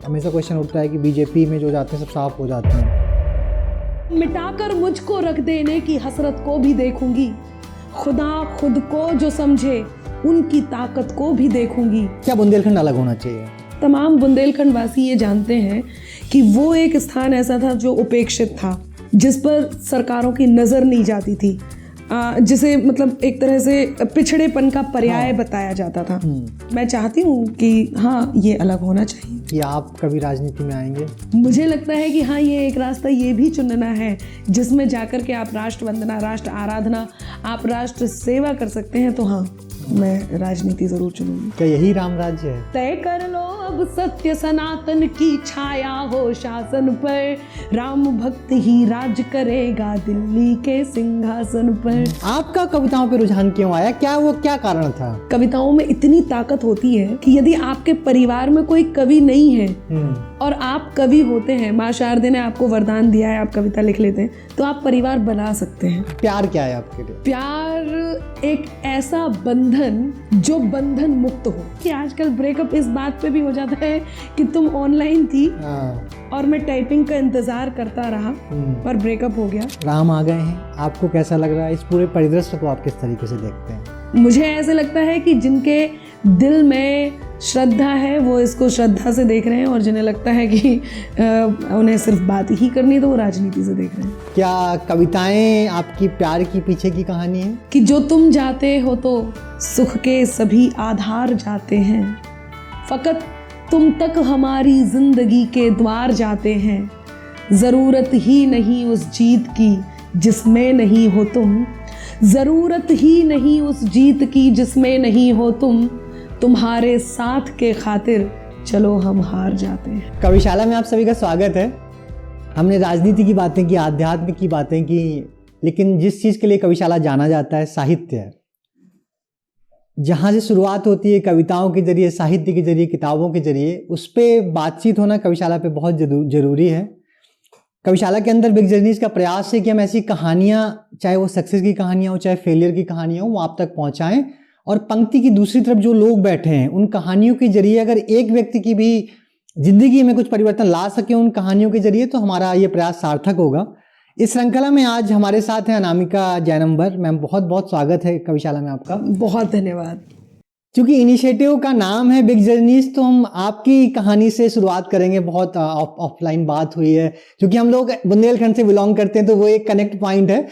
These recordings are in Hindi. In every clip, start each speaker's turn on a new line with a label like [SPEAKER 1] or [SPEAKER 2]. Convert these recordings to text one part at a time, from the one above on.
[SPEAKER 1] हमेशा क्वेश्चन उठता है कि बीजेपी में जो जाते हैं सब साफ हो जाते हैं।
[SPEAKER 2] मिटाकर मुझको रख देने की हसरत को भी देखूंगी, खुदा खुद को जो समझे उनकी ताकत को भी देखूंगी।
[SPEAKER 1] क्या बुंदेलखंड अलग होना चाहिए?
[SPEAKER 2] तमाम बुंदेलखंड वासी ये जानते हैं कि वो एक स्थान ऐसा था जो उपेक्षित था, जिस पर सरकारों की नज़र नहीं जाती थी, जिसे मतलब एक तरह से पिछड़ेपन का पर्याय बताया जाता था। मैं चाहती हूँ कि हाँ, ये अलग होना चाहिए।
[SPEAKER 1] कि आप कभी राजनीति में आएंगे?
[SPEAKER 2] मुझे लगता है कि हाँ, ये एक रास्ता ये भी चुनना है जिसमें जाकर के आप राष्ट्र वंदना, राष्ट्र आराधना, आप राष्ट्र सेवा कर सकते हैं। तो हाँ, मैं राजनीति जरूर चुनूंगी।
[SPEAKER 1] क्या यही राम राज्य है?
[SPEAKER 2] तय कर लो अब सत्य सनातन की छाया हो शासन पर, राम भक्त ही राज करेगा दिल्ली के सिंहासन पर।
[SPEAKER 1] आपका कविताओं पे रुझान क्यों आया? क्या कारण था?
[SPEAKER 2] कविताओं में इतनी ताकत होती है कि यदि आपके परिवार में कोई कवि नहीं है और आप कवि होते हैं, माँ शारदे ने आपको वरदान दिया है, आप कविता लिख लेते हैं, तो आप परिवार बना सकते हैं।
[SPEAKER 1] प्यार क्या है आपके लिए?
[SPEAKER 2] प्यार एक ऐसा बंधन जो बंधन मुक्त हो। कि आजकल ब्रेकअप इस बात पे भी हो जाता है कि तुम ऑनलाइन थी और मैं टाइपिंग का इंतजार करता रहा पर ब्रेकअप हो गया।
[SPEAKER 1] राम आ गए हैं, आपको कैसा लग रहा है? इस पूरे परिदृश्य को आप किस तरीके से देखते हैं?
[SPEAKER 2] मुझे ऐसे लगता है कि जिनके दिल में श्रद्धा है वो इसको श्रद्धा से देख रहे हैं, और जिन्हें लगता है कि उन्हें सिर्फ बात ही करनी है तो वो राजनीति से देख रहे हैं।
[SPEAKER 1] क्या कविताएं आपकी प्यार की पीछे की कहानी है?
[SPEAKER 2] कि जो तुम जाते हो तो सुख के सभी आधार जाते हैं, फकत तुम तक हमारी जिंदगी के द्वार जाते हैं। ज़रूरत ही नहीं उस जीत की जिसमें नहीं हो तुम, ज़रूरत ही नहीं उस जीत की जिसमें नहीं हो तुम, तुम्हारे साथ के खातिर चलो हम हार जाते हैं।
[SPEAKER 1] कविशाला में आप सभी का स्वागत है। हमने राजनीति की बातें की, आध्यात्म की बातें की, लेकिन जिस चीज़ के लिए कविशाला जाना जाता है, साहित्य है। जहाँ से शुरुआत होती है कविताओं के जरिए, साहित्य के जरिए, किताबों के जरिए, उस पर बातचीत होना कविशाला पे बहुत जरूरी है। कविशाला के अंदर बिग जर्नीज का प्रयास है कि हम ऐसी कहानियाँ, चाहे वो सक्सेस की कहानियाँ हो, चाहे फेलियर की कहानियाँ हो, वो आप तक पहुँचाएं, और पंक्ति की दूसरी तरफ जो लोग बैठे हैं उन कहानियों के जरिए अगर एक व्यक्ति की भी जिंदगी में कुछ परिवर्तन ला सके उन कहानियों के जरिए, तो हमारा ये प्रयास सार्थक होगा। इस श्रृंखला में आज हमारे साथ हैं अनामिका जैनंबर मैम। बहुत बहुत स्वागत है कविशाला में आपका।
[SPEAKER 2] बहुत धन्यवाद।
[SPEAKER 1] क्योंकि इनिशिएटिव का नाम है बिग जर्नीज, तो हम आपकी कहानी से शुरुआत करेंगे। बहुत ऑफलाइन बात हुई है, क्योंकि हम लोग बुंदेलखंड से बिलोंग करते हैं, तो वो एक कनेक्ट पॉइंट है।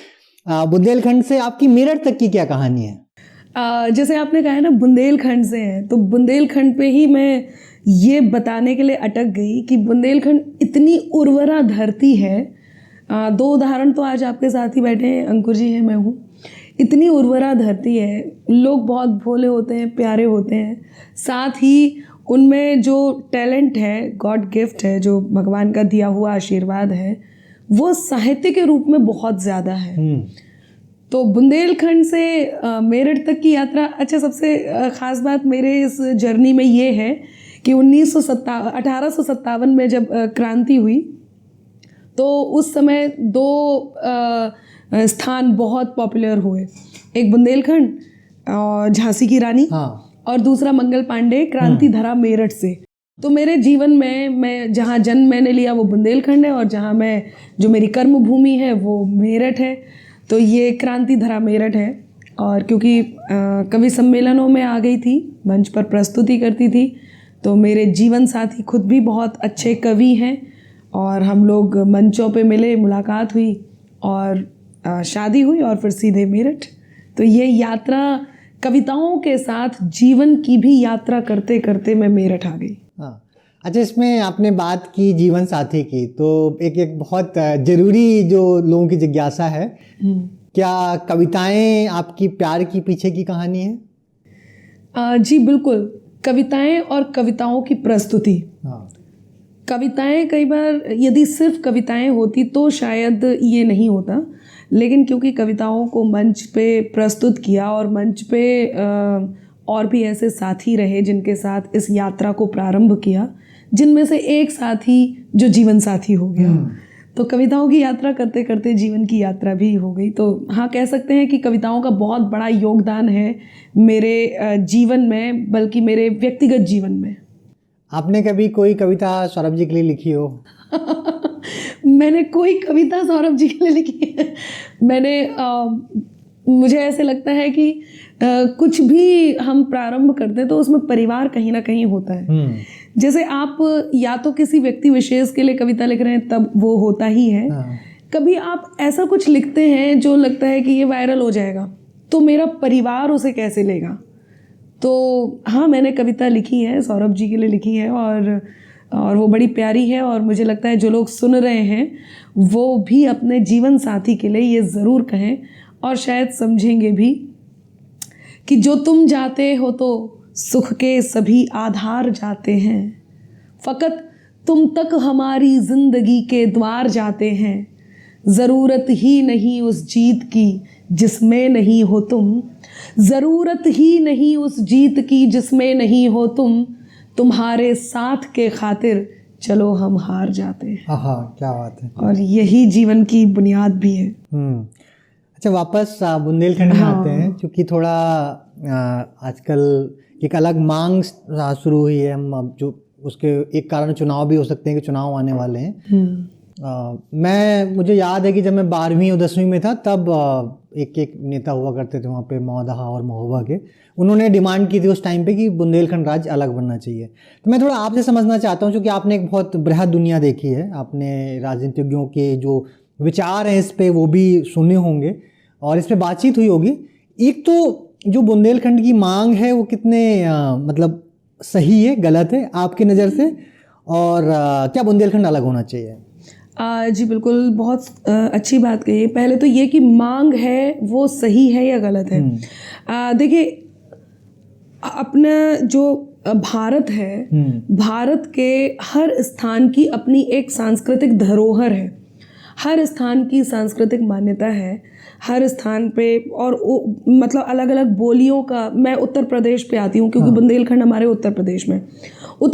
[SPEAKER 1] बुंदेलखंड से आपकी मेरठ तक की क्या कहानी है?
[SPEAKER 2] जैसे आपने कहा है ना, बुंदेलखंड से है, तो बुंदेलखंड पे ही मैं ये बताने के लिए अटक गई कि बुंदेलखंड इतनी उर्वरा धरती है। दो उदाहरण तो आज आपके साथ ही बैठे हैं, अंकुर जी हैं, मैं हूँ। इतनी उर्वरा धरती है, लोग बहुत भोले होते हैं, प्यारे होते हैं, साथ ही उनमें जो टैलेंट है, गॉड गिफ्ट है, जो भगवान का दिया हुआ आशीर्वाद है, वो साहित्य के रूप में बहुत ज़्यादा है। तो बुंदेलखंड से मेरठ तक की यात्रा, अच्छा, सबसे ख़ास बात मेरे इस जर्नी में ये है कि 1857 में जब क्रांति हुई, तो उस समय दो स्थान बहुत पॉपुलर हुए। एक बुंदेलखंड और झांसी की रानी, और दूसरा मंगल पांडे, क्रांति धरा मेरठ से। तो मेरे जीवन में मैं जहाँ जन्म मैंने लिया वो बुंदेलखंड है, और जहाँ मैं जो मेरी कर्म भूमि है वो मेरठ है। तो ये क्रांति धरा मेरठ है। और क्योंकि कवि सम्मेलनों में आ गई थी, मंच पर प्रस्तुति करती थी, तो मेरे जीवन साथी खुद भी बहुत अच्छे कवि हैं, और हम लोग मंचों पे मिले, मुलाकात हुई, और शादी हुई, और फिर सीधे मेरठ। तो ये यात्रा कविताओं के साथ जीवन की भी यात्रा करते करते मैं मेरठ आ गई।
[SPEAKER 1] अच्छा, इसमें आपने बात की जीवन साथी की, तो एक बहुत जरूरी जो लोगों की जिज्ञासा है, क्या कविताएं आपकी प्यार की पीछे की कहानी है?
[SPEAKER 2] जी बिल्कुल, कविताएं और कविताओं की प्रस्तुति। कविताएं, कई बार यदि सिर्फ कविताएं होती तो शायद ये नहीं होता, लेकिन क्योंकि कविताओं को मंच पे प्रस्तुत किया, और मंच पे और भी ऐसे साथी रहे जिनके साथ इस यात्रा को प्रारंभ किया, जिनमें से एक साथी जो जीवन साथी हो गया, तो कविताओं की यात्रा करते करते जीवन की यात्रा भी हो गई। तो हाँ, कह सकते हैं कि कविताओं का बहुत बड़ा योगदान है मेरे जीवन में, बल्कि मेरे व्यक्तिगत जीवन में।
[SPEAKER 1] आपने कभी कोई कविता सौरभ जी के लिए लिखी हो?
[SPEAKER 2] मैंने कोई कविता सौरभ जी के लिए लिखी है? मुझे ऐसे लगता है कि कुछ भी हम प्रारंभ करते हैं तो उसमें परिवार कहीं ना कहीं होता है। जैसे आप या तो किसी व्यक्ति विशेष के लिए कविता लिख रहे हैं तब वो होता ही है। कभी आप ऐसा कुछ लिखते हैं जो लगता है कि ये वायरल हो जाएगा, तो मेरा परिवार उसे कैसे लेगा? तो हाँ, मैंने कविता लिखी है, सौरभ जी के लिए लिखी है, और वो बड़ी प्यारी है। और मुझे लगता है जो लोग सुन रहे हैं वो भी अपने जीवन साथी के लिए ये ज़रूर कहें, और शायद समझेंगे भी कि जो तुम जाते हो तो सुख के सभी आधार जाते हैं, फ़कत तुम तक हमारी ज़िंदगी के द्वार जाते हैं। ज़रूरत ही नहीं उस जीत की जिसमें नहीं हो तुम, ज़रूरत ही नहीं उस जीत की जिसमें नहीं हो तुम, तुम्हारे साथ के खातिर चलो हम हार जाते हैं।
[SPEAKER 1] हाँ, क्या बात है।
[SPEAKER 2] और यही जीवन की बुनियाद भी है।
[SPEAKER 1] अच्छा, वापस बुंदेलखंड में आते हैं, क्योंकि थोड़ा आजकल एक अलग मांग शुरू हुई है। हम जो उसके एक कारण चुनाव भी हो सकते हैं कि चुनाव आने वाले हैं। मुझे याद है कि जब मैं 12वीं और 10वीं में था तब एक नेता हुआ करते थे वहाँ पे, मौदहा और महोबा के, उन्होंने डिमांड की थी उस टाइम पे कि बुंदेलखंड राज्य अलग बनना चाहिए। तो मैं थोड़ा आपसे समझना चाहता हूँ, क्योंकि आपने एक बहुत बृहद दुनिया देखी है, आपने राजनीतिज्ञों के जो विचार हैं इस पे वो भी सुने होंगे और इस पे बातचीत हुई होगी। एक तो जो बुंदेलखंड की मांग है वो कितने मतलब सही है, गलत है आपकी नज़र से, और क्या बुंदेलखंड अलग होना चाहिए?
[SPEAKER 2] जी बिल्कुल, बहुत अच्छी बात कही। पहले तो ये कि मांग है वो सही है या गलत है। देखिए, अपना जो भारत है, भारत के हर स्थान की अपनी एक सांस्कृतिक धरोहर है, हर स्थान की सांस्कृतिक मान्यता है, हर स्थान पे, और मतलब अलग अलग बोलियों का। मैं उत्तर प्रदेश पे आती हूँ क्योंकि बुंदेलखंड हमारे उत्तर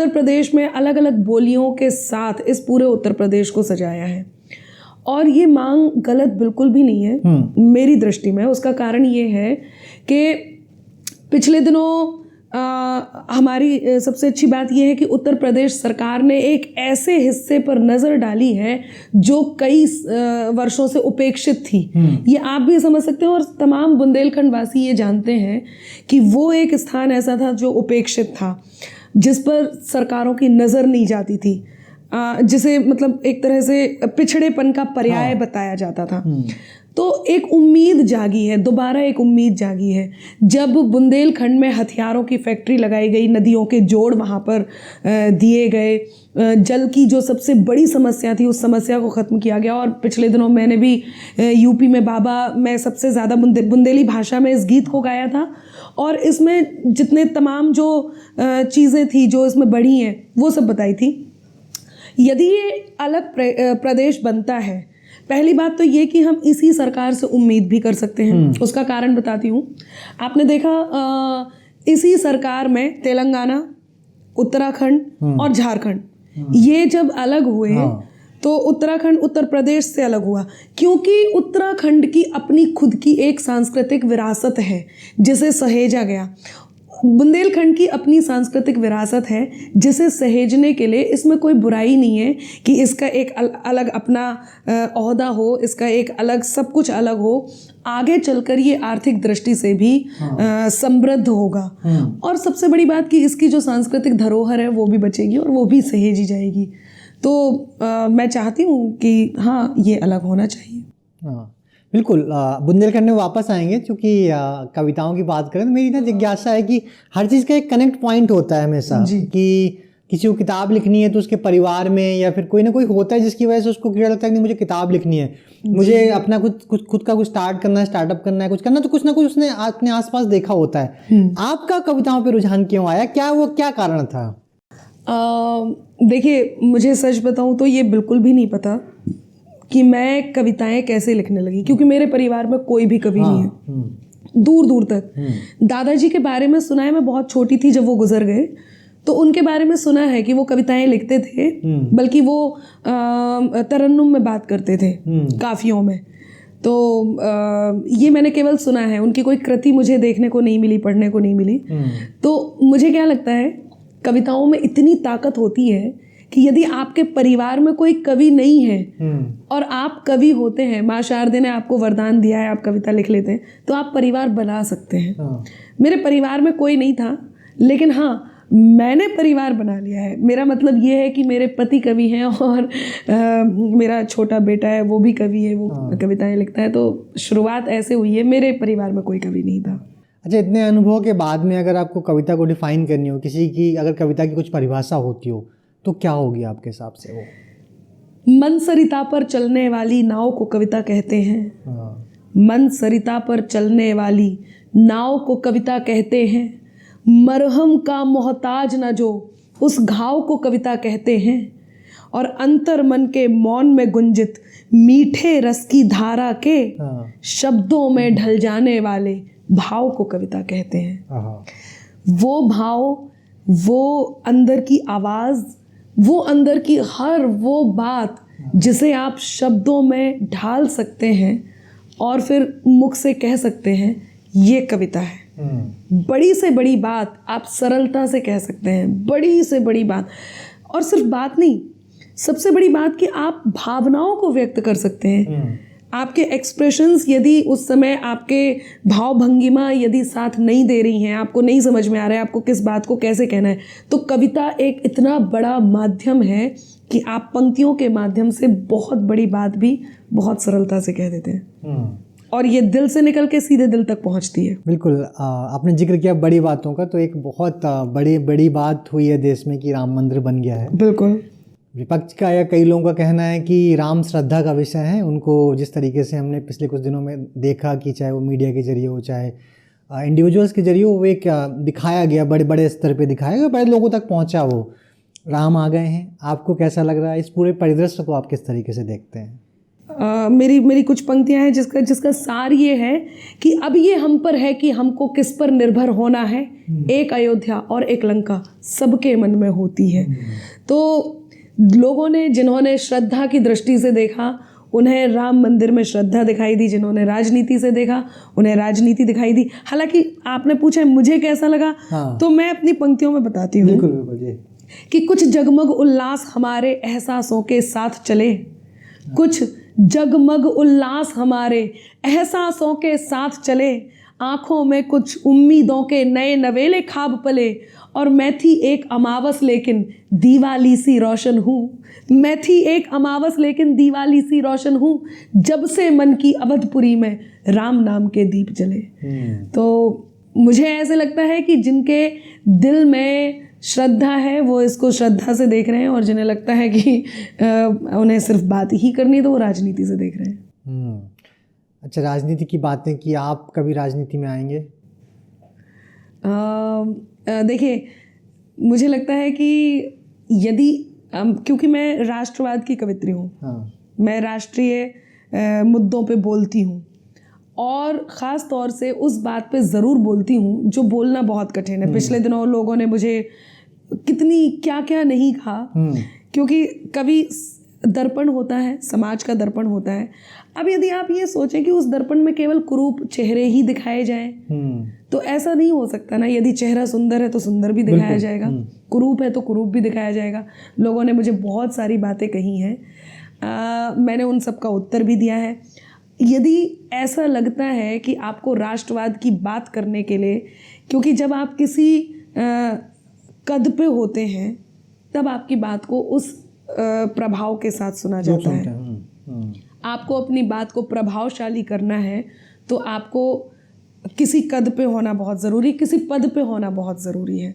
[SPEAKER 2] प्रदेश में अलग अलग बोलियों के साथ इस पूरे उत्तर प्रदेश को सजाया है। और ये मांग गलत बिल्कुल भी नहीं है मेरी दृष्टि में। उसका कारण ये है कि पिछले दिनों हमारी सबसे अच्छी बात यह है कि उत्तर प्रदेश सरकार ने एक ऐसे हिस्से पर नज़र डाली है जो कई वर्षों से उपेक्षित थी। ये आप भी समझ सकते हैं और तमाम बुंदेलखंड वासी ये जानते हैं कि वो एक स्थान ऐसा था जो उपेक्षित था, जिस पर सरकारों की नज़र नहीं जाती थी, जिसे मतलब एक तरह से पिछड़ेपन का पर्याय बताया जाता था। तो एक उम्मीद जागी है, दोबारा एक उम्मीद जागी है, जब बुंदेलखंड में हथियारों की फैक्ट्री लगाई गई, नदियों के जोड़ वहाँ पर दिए गए, जल की जो सबसे बड़ी समस्या थी उस समस्या को ख़त्म किया गया। और पिछले दिनों मैंने भी यूपी में बाबा में सबसे ज़्यादा बुंदेली भाषा में इस गीत को गाया था, और इसमें जितने तमाम जो चीज़ें थी जो इसमें बढ़ी हैं वो सब बताई थी। यदि ये अलग प्रदेश बनता है, पहली बात तो ये कि हम इसी सरकार से उम्मीद भी कर सकते हैं। उसका कारण बताती हूँ। आपने देखा इसी सरकार में तेलंगाना, उत्तराखंड और झारखंड ये जब अलग हुए तो उत्तराखंड उत्तर प्रदेश से अलग हुआ, क्योंकि उत्तराखंड की अपनी खुद की एक सांस्कृतिक विरासत है जिसे सहेजा गया। बुंदेलखंड की अपनी सांस्कृतिक विरासत है जिसे सहेजने के लिए इसमें कोई बुराई नहीं है कि इसका एक अलग अपना ओहदा हो, इसका एक अलग सब कुछ अलग हो। आगे चलकर ये आर्थिक दृष्टि से भी समृद्ध होगा, और सबसे बड़ी बात कि इसकी जो सांस्कृतिक धरोहर है वो भी बचेगी और वो भी सहेजी जाएगी। तो मैं चाहती हूँ कि हाँ, ये अलग होना चाहिए।
[SPEAKER 1] हाँ बिल्कुल, बुंदेलखंड में वापस आएंगे, क्योंकि कविताओं की बात करें तो मेरी ना जिज्ञासा है कि हर चीज़ का एक कनेक्ट पॉइंट होता है हमेशा, कि किसी को किताब लिखनी है तो उसके परिवार में या फिर कोई ना कोई होता है जिसकी वजह से उसको कीड़ा लगता है कि मुझे किताब लिखनी है, मुझे अपना खुद का कुछ स्टार्ट करना है, स्टार्टअप करना है, कुछ करना, तो कुछ ना कुछ उसने अपने आसपास देखा होता है। आपका कविताओं पर रुझान क्यों आया, क्या कारण था?
[SPEAKER 2] देखिए, मुझे सच बताऊँ तो ये बिल्कुल भी नहीं पता कि मैं कविताएं कैसे लिखने लगी, क्योंकि मेरे परिवार में कोई भी कवि नहीं है दूर दूर तक। दादाजी के बारे में सुना है, मैं बहुत छोटी थी जब वो गुजर गए, तो उनके बारे में सुना है कि वो कविताएं लिखते थे, बल्कि वो तरन्नुम में बात करते थे, काफियों में। तो ये मैंने केवल सुना है, उनकी कोई कृति मुझे देखने को नहीं मिली, पढ़ने को नहीं मिली। तो मुझे क्या लगता है कविताओं में इतनी ताकत होती है कि यदि आपके परिवार में कोई कवि नहीं है और आप कवि होते हैं, माँ शारदे ने आपको वरदान दिया है, आप कविता लिख लेते हैं, तो आप परिवार बना सकते हैं। मेरे परिवार में कोई नहीं था, लेकिन हाँ, मैंने परिवार बना लिया है। मेरा मतलब ये है कि मेरे पति कवि हैं और मेरा छोटा बेटा है, वो भी कवि है, वो कविताएं लिखता है। तो शुरुआत ऐसे हुई है, मेरे परिवार में कोई कवि नहीं था।
[SPEAKER 1] अच्छा, इतने अनुभव के बाद में अगर आपको कविता को डिफाइन करनी हो, किसी की अगर कविता की कुछ परिभाषा होती हो, तो क्या होगी आपके हिसाब से वो?
[SPEAKER 2] मन सरिता पर चलने वाली नाव को कविता कहते हैं। मन सरिता पर चलने वाली नाव को कविता कहते हैं। मरहम का मोहताज न जो, उस घाव को कविता कहते हैं। और अंतर मन के मौन में गुंजित मीठे रस की धारा के शब्दों में ढल जाने वाले भाव को कविता कहते हैं। वो भाव, वो अंदर की आवाज़, वो अंदर की हर वो बात जिसे आप शब्दों में ढाल सकते हैं और फिर मुख से कह सकते हैं, ये कविता है। बड़ी से बड़ी बात आप सरलता से कह सकते हैं, बड़ी से बड़ी बात। और सिर्फ बात नहीं, सबसे बड़ी बात कि आप भावनाओं को व्यक्त कर सकते हैं। आपके एक्सप्रेशंस यदि उस समय आपके भाव भंगिमा यदि साथ नहीं दे रही हैं, आपको नहीं समझ में आ रहा है आपको किस बात को कैसे कहना है, तो कविता एक इतना बड़ा माध्यम है कि आप पंक्तियों के माध्यम से बहुत बड़ी बात भी बहुत सरलता से कह देते हैं और ये दिल से निकल के सीधे दिल तक पहुंचती है।
[SPEAKER 1] बिल्कुल। आपने जिक्र किया बड़ी बातों का, तो एक बहुत बड़ी बात हुई है देश में कि राम मंदिर बन गया है।
[SPEAKER 2] बिल्कुल।
[SPEAKER 1] विपक्ष का या कई लोगों का कहना है कि राम श्रद्धा का विषय है। उनको जिस तरीके से हमने पिछले कुछ दिनों में देखा कि चाहे वो मीडिया के जरिए हो, चाहे इंडिविजुअल्स के जरिए हो, वो एक दिखाया गया, बड़े बड़े स्तर पे दिखाया गया, बड़े लोगों तक पहुंचा, वो राम आ गए हैं। आपको कैसा लग रहा है? इस पूरे परिदृश्य को आप किस तरीके से देखते हैं?
[SPEAKER 2] मेरी कुछ पंक्तियां हैं जिसका सार ये है कि अब ये हम पर है कि हमको किस पर निर्भर होना है। एक अयोध्या और एक लंका सबके मन में होती है। तो लोगों ने, जिन्होंने श्रद्धा की दृष्टि से देखा, उन्हें राम मंदिर में श्रद्धा दिखाई दी। जिन्होंने राजनीति से देखा, उन्हें राजनीति दिखाई दी। हालांकि आपने पूछा मुझे कैसा लगा, तो मैं अपनी पंक्तियों में बताती हूँ कि कुछ जगमग उल्लास हमारे एहसासों के साथ चले, कुछ जगमग उल्लास हमारे एहसासों के साथ चले, आँखों में कुछ उम्मीदों के नए नवेले खाब पले, और मैं थी एक अमावस लेकिन दीवाली सी रोशन हूँ, मैं थी एक अमावस लेकिन दीवाली सी रोशन हूँ, जब से मन की अवधपुरी में राम नाम के दीप जले। तो मुझे ऐसे लगता है कि जिनके दिल में श्रद्धा है वो इसको श्रद्धा से देख रहे हैं, और जिन्हें लगता है कि उन्हें सिर्फ बात ही करनी है तो वो राजनीति से देख रहे हैं।
[SPEAKER 1] अच्छा, राजनीति की बातें की, आप कभी राजनीति में आएंगे?
[SPEAKER 2] देखिए, मुझे लगता है कि यदि क्योंकि मैं राष्ट्रवाद की कवित्री हूँ, मैं राष्ट्रीय मुद्दों पे बोलती हूँ, और ख़ास तौर से उस बात पे ज़रूर बोलती हूँ जो बोलना बहुत कठिन है। पिछले दिनों लोगों ने मुझे कितनी क्या क्या नहीं कहा, क्योंकि कभी दर्पण होता है, समाज का दर्पण होता है। अब यदि आप ये सोचें कि उस दर्पण में केवल कुरूप चेहरे ही दिखाए जाएं, तो ऐसा नहीं हो सकता ना। यदि चेहरा सुंदर है तो सुंदर भी दिखाया जाएगा, कुरूप है तो कुरूप भी दिखाया जाएगा। लोगों ने मुझे बहुत सारी बातें कही हैं, मैंने उन सब का उत्तर भी दिया है। यदि ऐसा लगता है कि आपको राष्ट्रवाद की बात करने के लिए, क्योंकि जब आप किसी कद पे होते हैं तब आपकी बात को उस प्रभाव के साथ सुना जाता है। आपको अपनी बात को प्रभावशाली करना है तो आपको किसी कद पे होना बहुत ज़रूरी, किसी पद पे होना बहुत ज़रूरी है।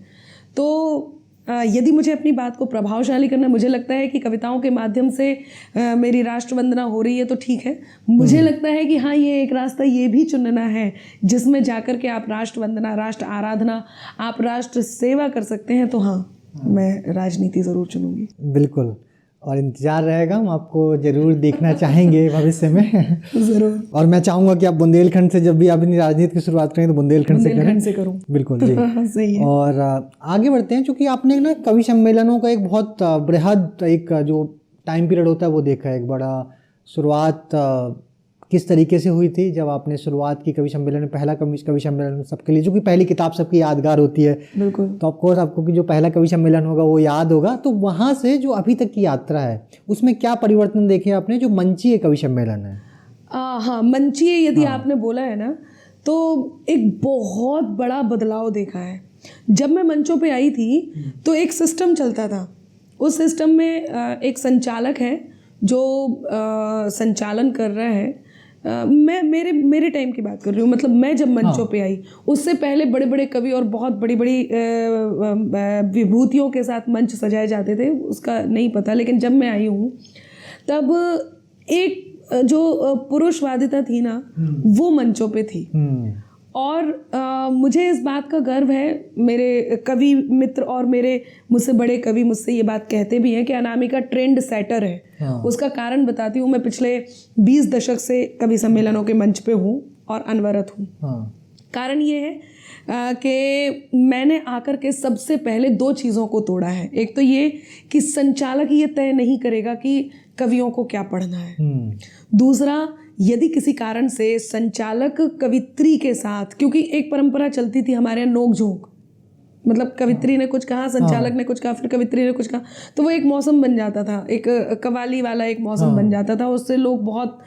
[SPEAKER 2] तो यदि मुझे अपनी बात को प्रभावशाली करना, मुझे लगता है कि कविताओं के माध्यम से मेरी राष्ट्रवंदना हो रही है तो ठीक है। मुझे लगता है कि हाँ, ये एक रास्ता ये भी चुनना है जिसमें जाकर के आप राष्ट्रवंदना, राष्ट्र आराधना, आप राष्ट्र सेवा कर सकते हैं, तो हाँ, मैं राजनीति ज़रूर चुनूंगी।
[SPEAKER 1] बिल्कुल, और इंतज़ार रहेगा, हम आपको ज़रूर देखना चाहेंगे भविष्य में।
[SPEAKER 2] ज़रूर।
[SPEAKER 1] और मैं चाहूँगा कि आप बुंदेलखंड से जब भी आप अपनी राजनीति की शुरुआत करें तो बुंदेलखंड से
[SPEAKER 2] करूँ।
[SPEAKER 1] बिल्कुल जी।
[SPEAKER 2] सही है।
[SPEAKER 1] और आगे बढ़ते हैं, चूँकि आपने ना कवि सम्मेलनों का एक बहुत बृहद एक जो टाइम पीरियड होता है वो देखा है, एक बड़ा शुरुआत किस तरीके से हुई थी जब आपने शुरुआत की कवि सम्मेलन में, पहला कवि सम्मेलन सबके लिए, जो कि पहली किताब सबकी यादगार होती है,
[SPEAKER 2] बिल्कुल।
[SPEAKER 1] तो ऑफकोर्स आपको कि जो पहला कवि सम्मेलन होगा वो याद होगा, तो वहाँ से जो अभी तक की यात्रा है उसमें क्या परिवर्तन देखे आपने, जो मंचीय कवि सम्मेलन है?
[SPEAKER 2] हाँ, मंचीय यदि आपने बोला है ना, तो एक बहुत बड़ा बदलाव देखा है। जब मैं मंचों पे आई थी तो एक सिस्टम चलता था, उस सिस्टम में एक संचालक है जो संचालन कर रहा है। मैं मेरे टाइम की बात कर रही हूँ, मतलब मैं जब मंचों पे आई, उससे पहले बड़े बड़े कवि और बहुत बड़ी बड़ी विभूतियों के साथ मंच सजाए जाते थे, उसका नहीं पता। लेकिन जब मैं आई हूँ तब एक जो पुरुषवादिता थी ना, वो मंचों पे थी। और मुझे इस बात का गर्व है, मेरे कवि मित्र और मेरे मुझसे बड़े कवि मुझसे ये बात कहते भी हैं कि अनामिका ट्रेंड सेटर है। उसका कारण बताती हूँ। मैं पिछले 20 दशक से कवि सम्मेलनों के मंच पे हूँ और अनवरत हूँ। कारण ये है कि मैंने आकर के सबसे पहले 2 चीज़ों को तोड़ा है। एक तो ये कि संचालक ये तय नहीं करेगा कि कवियों को क्या पढ़ना है। दूसरा, यदि किसी कारण से संचालक कवित्री के साथ, क्योंकि एक परंपरा चलती थी हमारे यहाँ नोक झोंक, मतलब कवित्री ने कुछ कहा, संचालक ने कुछ कहा, फिर कवित्री ने कुछ कहा, तो वो एक मौसम बन जाता था, एक कवाली वाला एक मौसम बन जाता था। उससे लोग बहुत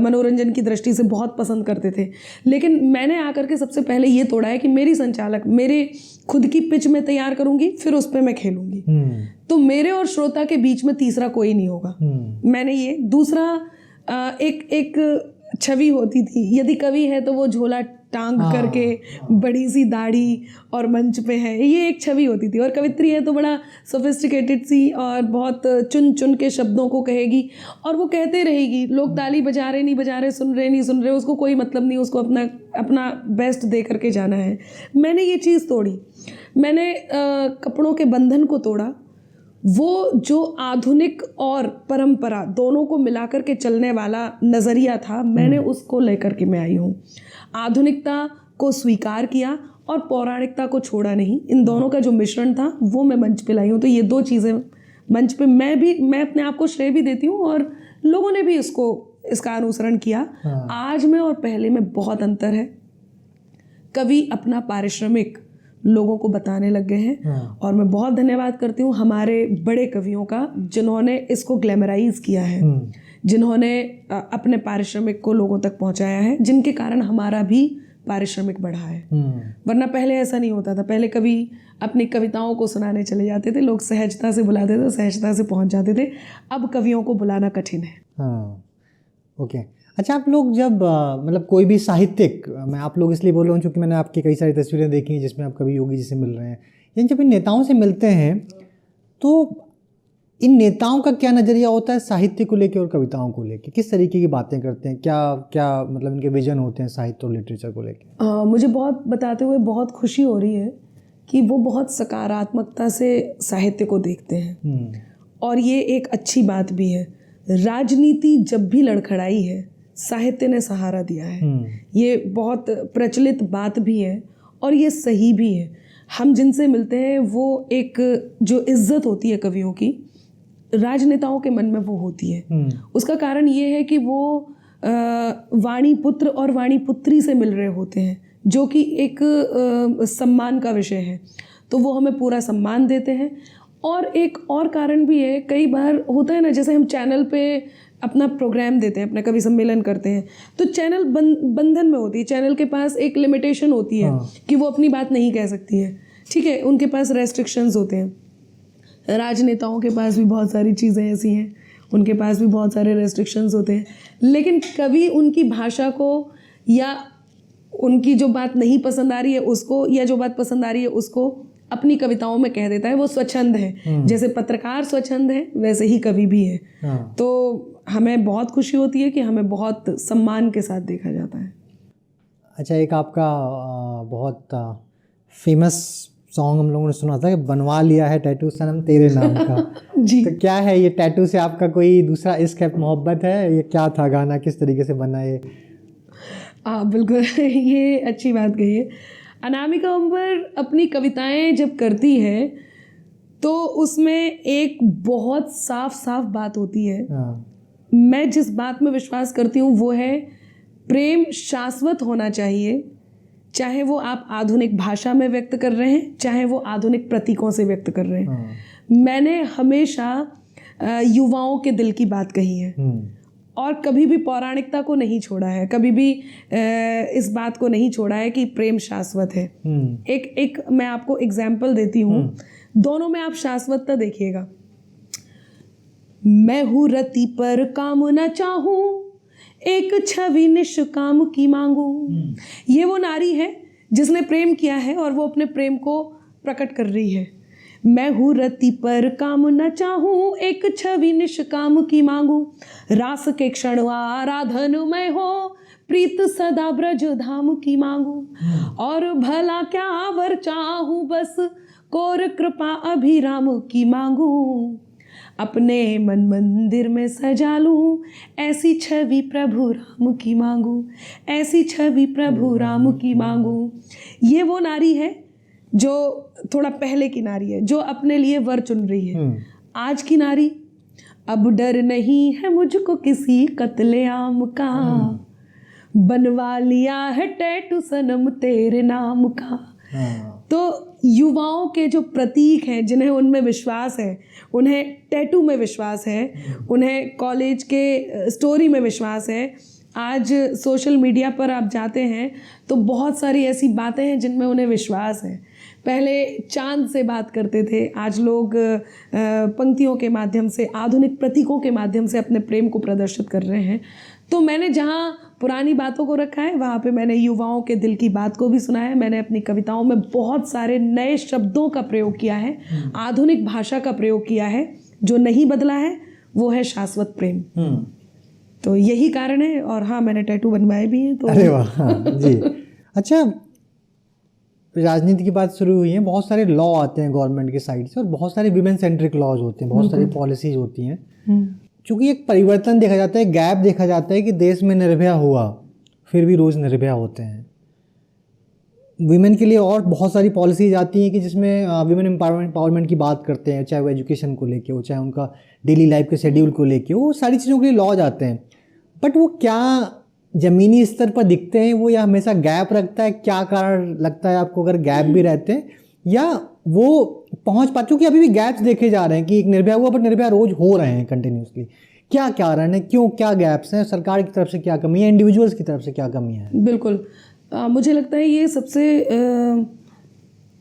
[SPEAKER 2] मनोरंजन की दृष्टि से बहुत पसंद करते थे। लेकिन मैंने आकर के सबसे पहले ये तोड़ा है कि मेरी संचालक मेरे खुद की पिच में तैयार करूंगी, फिर उस पर मैं खेलूंगी, तो मेरे और श्रोता के बीच में तीसरा कोई नहीं होगा। मैंने ये दूसरा एक छवि होती थी, यदि कवि है तो वो झोला टांग करके बड़ी सी दाढ़ी और मंच पे है, ये एक छवि होती थी। और कवित्री है तो बड़ा सोफिस्टिकेटेड सी और बहुत चुन चुन के शब्दों को कहेगी और वो कहते रहेगी। लोग ताली बजा रहे नहीं बजा रहे, सुन रहे नहीं सुन रहे, उसको कोई मतलब नहीं, उसको अपना बेस्ट दे करके जाना है। मैंने ये चीज़ तोड़ी, मैंने कपड़ों के बंधन को तोड़ा। वो जो आधुनिक और परंपरा दोनों को मिलाकर के चलने वाला नज़रिया था, मैंने उसको लेकर के मैं आई हूँ। आधुनिकता को स्वीकार किया और पौराणिकता को छोड़ा नहीं। इन दोनों का जो मिश्रण था वो मैं मंच पे लाई हूँ। तो ये 2 चीज़ें मंच पे मैं अपने आप को श्रेय भी देती हूँ और लोगों ने भी इसका अनुसरण किया। आज में और पहले में बहुत अंतर है। कवि अपना पारिश्रमिक लोगों को बताने लग गए हैं और मैं बहुत धन्यवाद करती हूँ हमारे बड़े कवियों का, जिन्होंने इसको ग्लैमराइज किया है, जिन्होंने अपने पारिश्रमिक को लोगों तक पहुँचाया है, जिनके कारण हमारा भी पारिश्रमिक बढ़ा है। वरना पहले ऐसा नहीं होता था। पहले कवि अपनी कविताओं को सुनाने चले जाते थे, लोग सहजता से बुलाते थे, सहजता से पहुँच जाते थे। अब कवियों को बुलाना कठिन है।
[SPEAKER 1] ओके। अच्छा, आप लोग जब मतलब कोई भी साहित्यिक, मैं आप लोग इसलिए बोल रहा हूँ क्योंकि मैंने आपकी कई सारी तस्वीरें देखी हैं जिसमें आप कवि योगी जी से मिल रहे हैं, यानी जब इन नेताओं से मिलते हैं तो इन नेताओं का क्या नज़रिया होता है साहित्य को लेकर और कविताओं को लेकर? किस तरीके की बातें करते हैं? क्या मतलब इनके विजन होते हैं साहित्य और लिटरेचर को लेकर?
[SPEAKER 2] मुझे बहुत बताते हुए बहुत खुशी हो रही है कि वो बहुत सकारात्मकता से साहित्य को देखते हैं और ये एक अच्छी बात भी है। राजनीति जब भी लड़खड़ाई है, साहित्य ने सहारा दिया है। ये बहुत प्रचलित बात भी है और ये सही भी है। हम जिनसे मिलते हैं वो एक जो इज्जत होती है कवियों की, राजनेताओं के मन में वो होती है। उसका कारण ये है कि वो वाणी पुत्र और वाणी पुत्री से मिल रहे होते हैं, जो कि एक सम्मान का विषय है, तो वो हमें पूरा सम्मान देते हैं। और एक और कारण भी है, कई बार होता है ना, जैसे हम चैनल पे अपना प्रोग्राम देते हैं, अपना कवि सम्मेलन करते हैं, तो चैनल बंधन में होती है, चैनल के पास एक लिमिटेशन होती है कि वो अपनी बात नहीं कह सकती है, ठीक है, उनके पास रेस्ट्रिक्शंस होते हैं। राजनेताओं के पास भी बहुत सारी चीज़ें ऐसी हैं, उनके पास भी बहुत सारे रेस्ट्रिक्शंस होते हैं, लेकिन कवि उनकी भाषा को या उनकी जो बात नहीं पसंद आ रही है उसको, या जो बात पसंद आ रही है उसको अपनी कविताओं में कह देता है। वो स्वच्छंद है, जैसे पत्रकार स्वच्छंद है वैसे ही कवि भी है। तो हमें बहुत खुशी होती है कि हमें बहुत सम्मान के साथ देखा जाता है।
[SPEAKER 1] अच्छा, एक आपका बहुत फेमस सॉन्ग हम लोगों ने सुना था कि बनवा लिया है टैटू सनम तेरे नाम का
[SPEAKER 2] जी।
[SPEAKER 1] तो क्या है ये टैटू से आपका कोई दूसरा इश्क है, मोहब्बत है? ये क्या था गाना, किस तरीके से बना ये?
[SPEAKER 2] बिल्कुल ये अच्छी बात कही है। अनामिका अंबर अपनी कविताएं जब करती है तो उसमें एक बहुत साफ साफ बात होती है मैं जिस बात में विश्वास करती हूँ वो है प्रेम शाश्वत होना चाहिए, चाहे वो आप आधुनिक भाषा में व्यक्त कर रहे हैं, चाहे वो आधुनिक प्रतीकों से व्यक्त कर रहे हैं। मैंने हमेशा युवाओं के दिल की बात कही है और कभी भी पौराणिकता को नहीं छोड़ा है, कभी भी इस बात को नहीं छोड़ा है कि प्रेम शाश्वत है। एक मैं आपको एग्जाम्पल देती हूँ, दोनों में आप शाश्वतता देखिएगा। मैं हूँ रति पर काम न चाहूँ, एक छवि निष्काम की मांगू। ये वो नारी है जिसने प्रेम किया है और वो अपने प्रेम को प्रकट कर रही है। मैं हूँ रति पर काम न चाहूँ, एक छवि निष्काम की मांगू। रास के क्षण आराधन मैं हो, प्रीत सदा ब्रज धाम की मांगू। और भला क्या वर चाहूँ, बस कोर कृपा अभिराम की मांगू। अपने मन मंदिर में सजा लूं, ऐसी छवि प्रभु राम की मांगू, ऐसी छवि प्रभु राम की मांगू। ये वो नारी है जो थोड़ा पहले की नारी है, जो अपने लिए वर चुन रही है। आज की नारी, अब डर नहीं है मुझको किसी कत्लेआम का, बनवा लिया है टैटू सनम तेरे नाम का। तो युवाओं के जो प्रतीक हैं, जिन्हें उनमें विश्वास है, उन्हें टैटू में विश्वास है, उन्हें कॉलेज के स्टोरी में विश्वास है। आज सोशल मीडिया पर आप जाते हैं तो बहुत सारी ऐसी बातें हैं जिनमें उन्हें विश्वास है। पहले चांद से बात करते थे, आज लोग पंक्तियों के माध्यम से, आधुनिक प्रतीकों के माध्यम से अपने प्रेम को प्रदर्शित कर रहे हैं। तो मैंने जहाँ पुरानी बातों को रखा है, वहाँ पे मैंने युवाओं के दिल की बात को भी सुना है। मैंने अपनी कविताओं में बहुत सारे नए शब्दों का प्रयोग किया है, आधुनिक भाषा का प्रयोग किया है। जो नहीं बदला है वो है शाश्वत प्रेम। तो यही कारण है। और हाँ, मैंने टैटू बनवाए भी हैं। तो
[SPEAKER 1] अरे वाह, हाँ, जी। अच्छा, राजनीति की बात शुरू हुई है, बहुत सारे लॉ आते हैं गवर्नमेंट की साइड से और बहुत सारे विमेन सेंट्रिक लॉज होते हैं, बहुत सारी पॉलिसीज होती हैं। चूँकि एक परिवर्तन देखा जाता है, गैप देखा जाता है कि देश में निर्भया हुआ फिर भी रोज़ निर्भया होते हैं। वीमेन के लिए और बहुत सारी पॉलिसीज आती हैं कि जिसमें वीमेन एम्पावरमेंट की बात करते हैं, चाहे वो एजुकेशन को लेके हो, चाहे उनका डेली लाइफ के शेड्यूल को लेके हो, वो सारी चीज़ों के लिए लॉज आते हैं। बट वो क्या ज़मीनी स्तर पर दिखते हैं वो, या हमेशा गैप रखता है? क्या कारण लगता है आपको अगर गैप भी रहते हैं, या वो पहुंच पाते? क्योंकि अभी भी गैप्स देखे जा रहे हैं कि एक निर्भया हुआ बट निर्भया रोज हो रहे हैं कंटिन्यूसली। क्या कारण है, क्यों, क्या गैप्स हैं? सरकार की तरफ से क्या कमी है, इंडिविजुअल्स की तरफ से क्या कमी है?
[SPEAKER 2] बिल्कुल, मुझे लगता है ये सबसे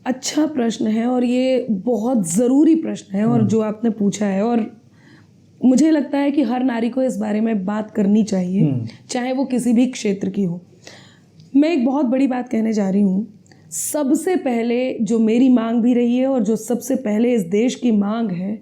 [SPEAKER 2] अच्छा प्रश्न है और ये बहुत ज़रूरी प्रश्न है और जो आपने पूछा है। और मुझे लगता है कि हर नारी को इस बारे में बात करनी चाहिए, चाहे वो किसी भी क्षेत्र की हो। मैं एक बहुत बड़ी बात कहने जा रही हूँ। सबसे पहले जो मेरी मांग भी रही है और जो सबसे पहले इस देश की मांग है,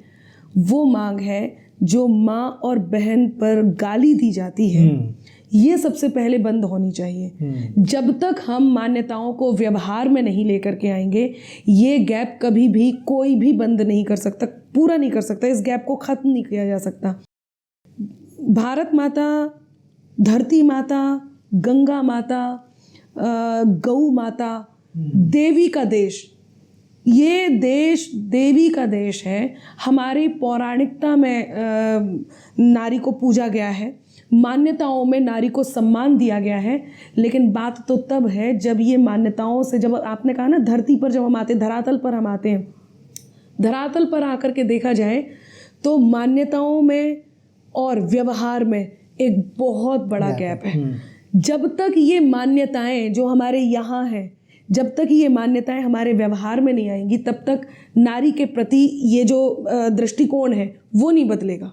[SPEAKER 2] वो मांग है जो माँ और बहन पर गाली दी जाती है, ये सबसे पहले बंद होनी चाहिए। जब तक हम मान्यताओं को व्यवहार में नहीं लेकर के आएंगे, ये गैप कभी भी कोई भी बंद नहीं कर सकता, पूरा नहीं कर सकता, इस गैप को ख़त्म नहीं किया जा सकता। भारत माता, धरती माता, गंगा माता, गौ माता, देवी का देश, ये देश देवी का देश है। हमारी पौराणिकता में नारी को पूजा गया है, मान्यताओं में नारी को सम्मान दिया गया है। लेकिन बात तो तब है जब ये मान्यताओं से, जब आपने कहा ना धरती पर जब हम आते हैं, धरातल पर हम आते हैं, धरातल पर आकर के देखा जाए तो मान्यताओं में और व्यवहार में एक बहुत बड़ा गैप है। जब तक ये मान्यताएं जो हमारे यहाँ हैं, जब तक ये मान्यताएं हमारे व्यवहार में नहीं आएंगी, तब तक नारी के प्रति ये जो दृष्टिकोण है वो नहीं बदलेगा।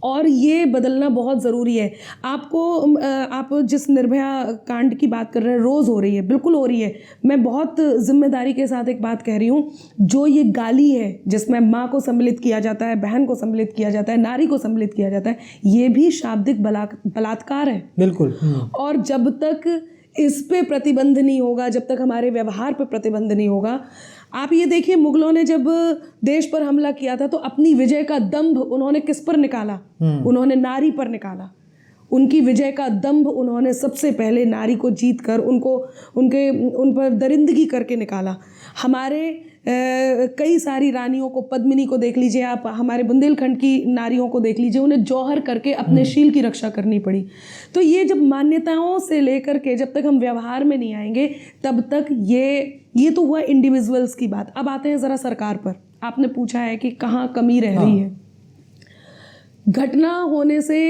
[SPEAKER 2] और ये बदलना बहुत ज़रूरी है। आप जिस निर्भया कांड की बात कर रहे हैं, रोज़ हो रही है, बिल्कुल हो रही है। मैं बहुत जिम्मेदारी के साथ एक बात कह रही हूँ, जो ये गाली है जिसमें माँ को सम्मिलित किया जाता है, बहन को सम्मिलित किया जाता है, नारी को सम्मिलित किया जाता है, ये भी शाब्दिक बलात्कार है। बिल्कुल। और जब तक इस पे प्रतिबंध नहीं होगा, जब तक हमारे व्यवहार पे प्रतिबंध नहीं होगा, आप ये देखिए, मुगलों ने जब देश पर हमला किया था तो अपनी विजय का दंभ उन्होंने किस पर निकाला? उन्होंने नारी पर निकाला। उनकी विजय का दंभ उन्होंने सबसे पहले नारी को जीत कर उन पर दरिंदगी करके निकाला। हमारे कई सारी रानियों को, पद्मिनी को देख लीजिए आप, हमारे बुंदेलखंड की नारियों को देख लीजिए, उन्हें जौहर करके अपने शील की रक्षा करनी पड़ी। तो ये जब मान्यताओं से लेकर के जब तक हम व्यवहार में नहीं आएंगे तब तक ये तो हुआ इंडिविजुअल्स की बात। अब आते हैं ज़रा सरकार पर। आपने पूछा है कि कहाँ कमी रह रही है। घटना होने से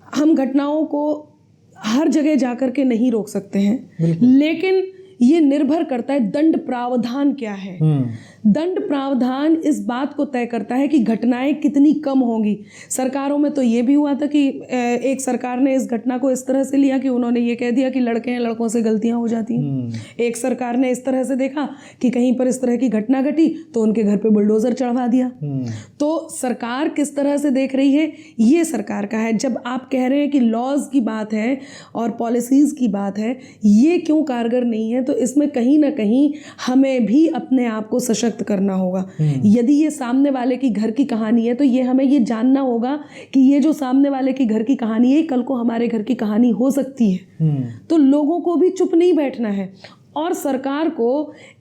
[SPEAKER 2] हम घटनाओं को हर जगह जाकर के नहीं रोक सकते हैं, लेकिन ये निर्भर करता है दंड प्रावधान क्या है। दंड प्रावधान इस बात को तय करता है कि घटनाएं कितनी कम होंगी। सरकारों में तो ये भी हुआ था कि एक सरकार ने इस घटना को इस तरह से लिया कि उन्होंने ये कह दिया कि लड़के हैं, लड़कों से गलतियां हो जाती हैं। एक सरकार ने इस तरह से देखा कि कहीं पर इस तरह की घटना घटी तो उनके घर पे बुलडोजर चढ़वा दिया। तो सरकार किस तरह से देख रही है ये सरकार का है। जब आप कह रहे हैं कि लॉज की बात है और पॉलिसीज की बात है, ये क्यों कारगर नहीं है, तो इसमें कहीं ना कहीं हमें भी अपने आप को सशक्त करना होगा। यदि ये सामने वाले की घर की कहानी है तो ये हमें ये जानना होगा कि ये जो सामने वाले की घर की कहानी है कल को हमारे घर की कहानी हो सकती है। तो लोगों को भी चुप नहीं बैठना है और सरकार को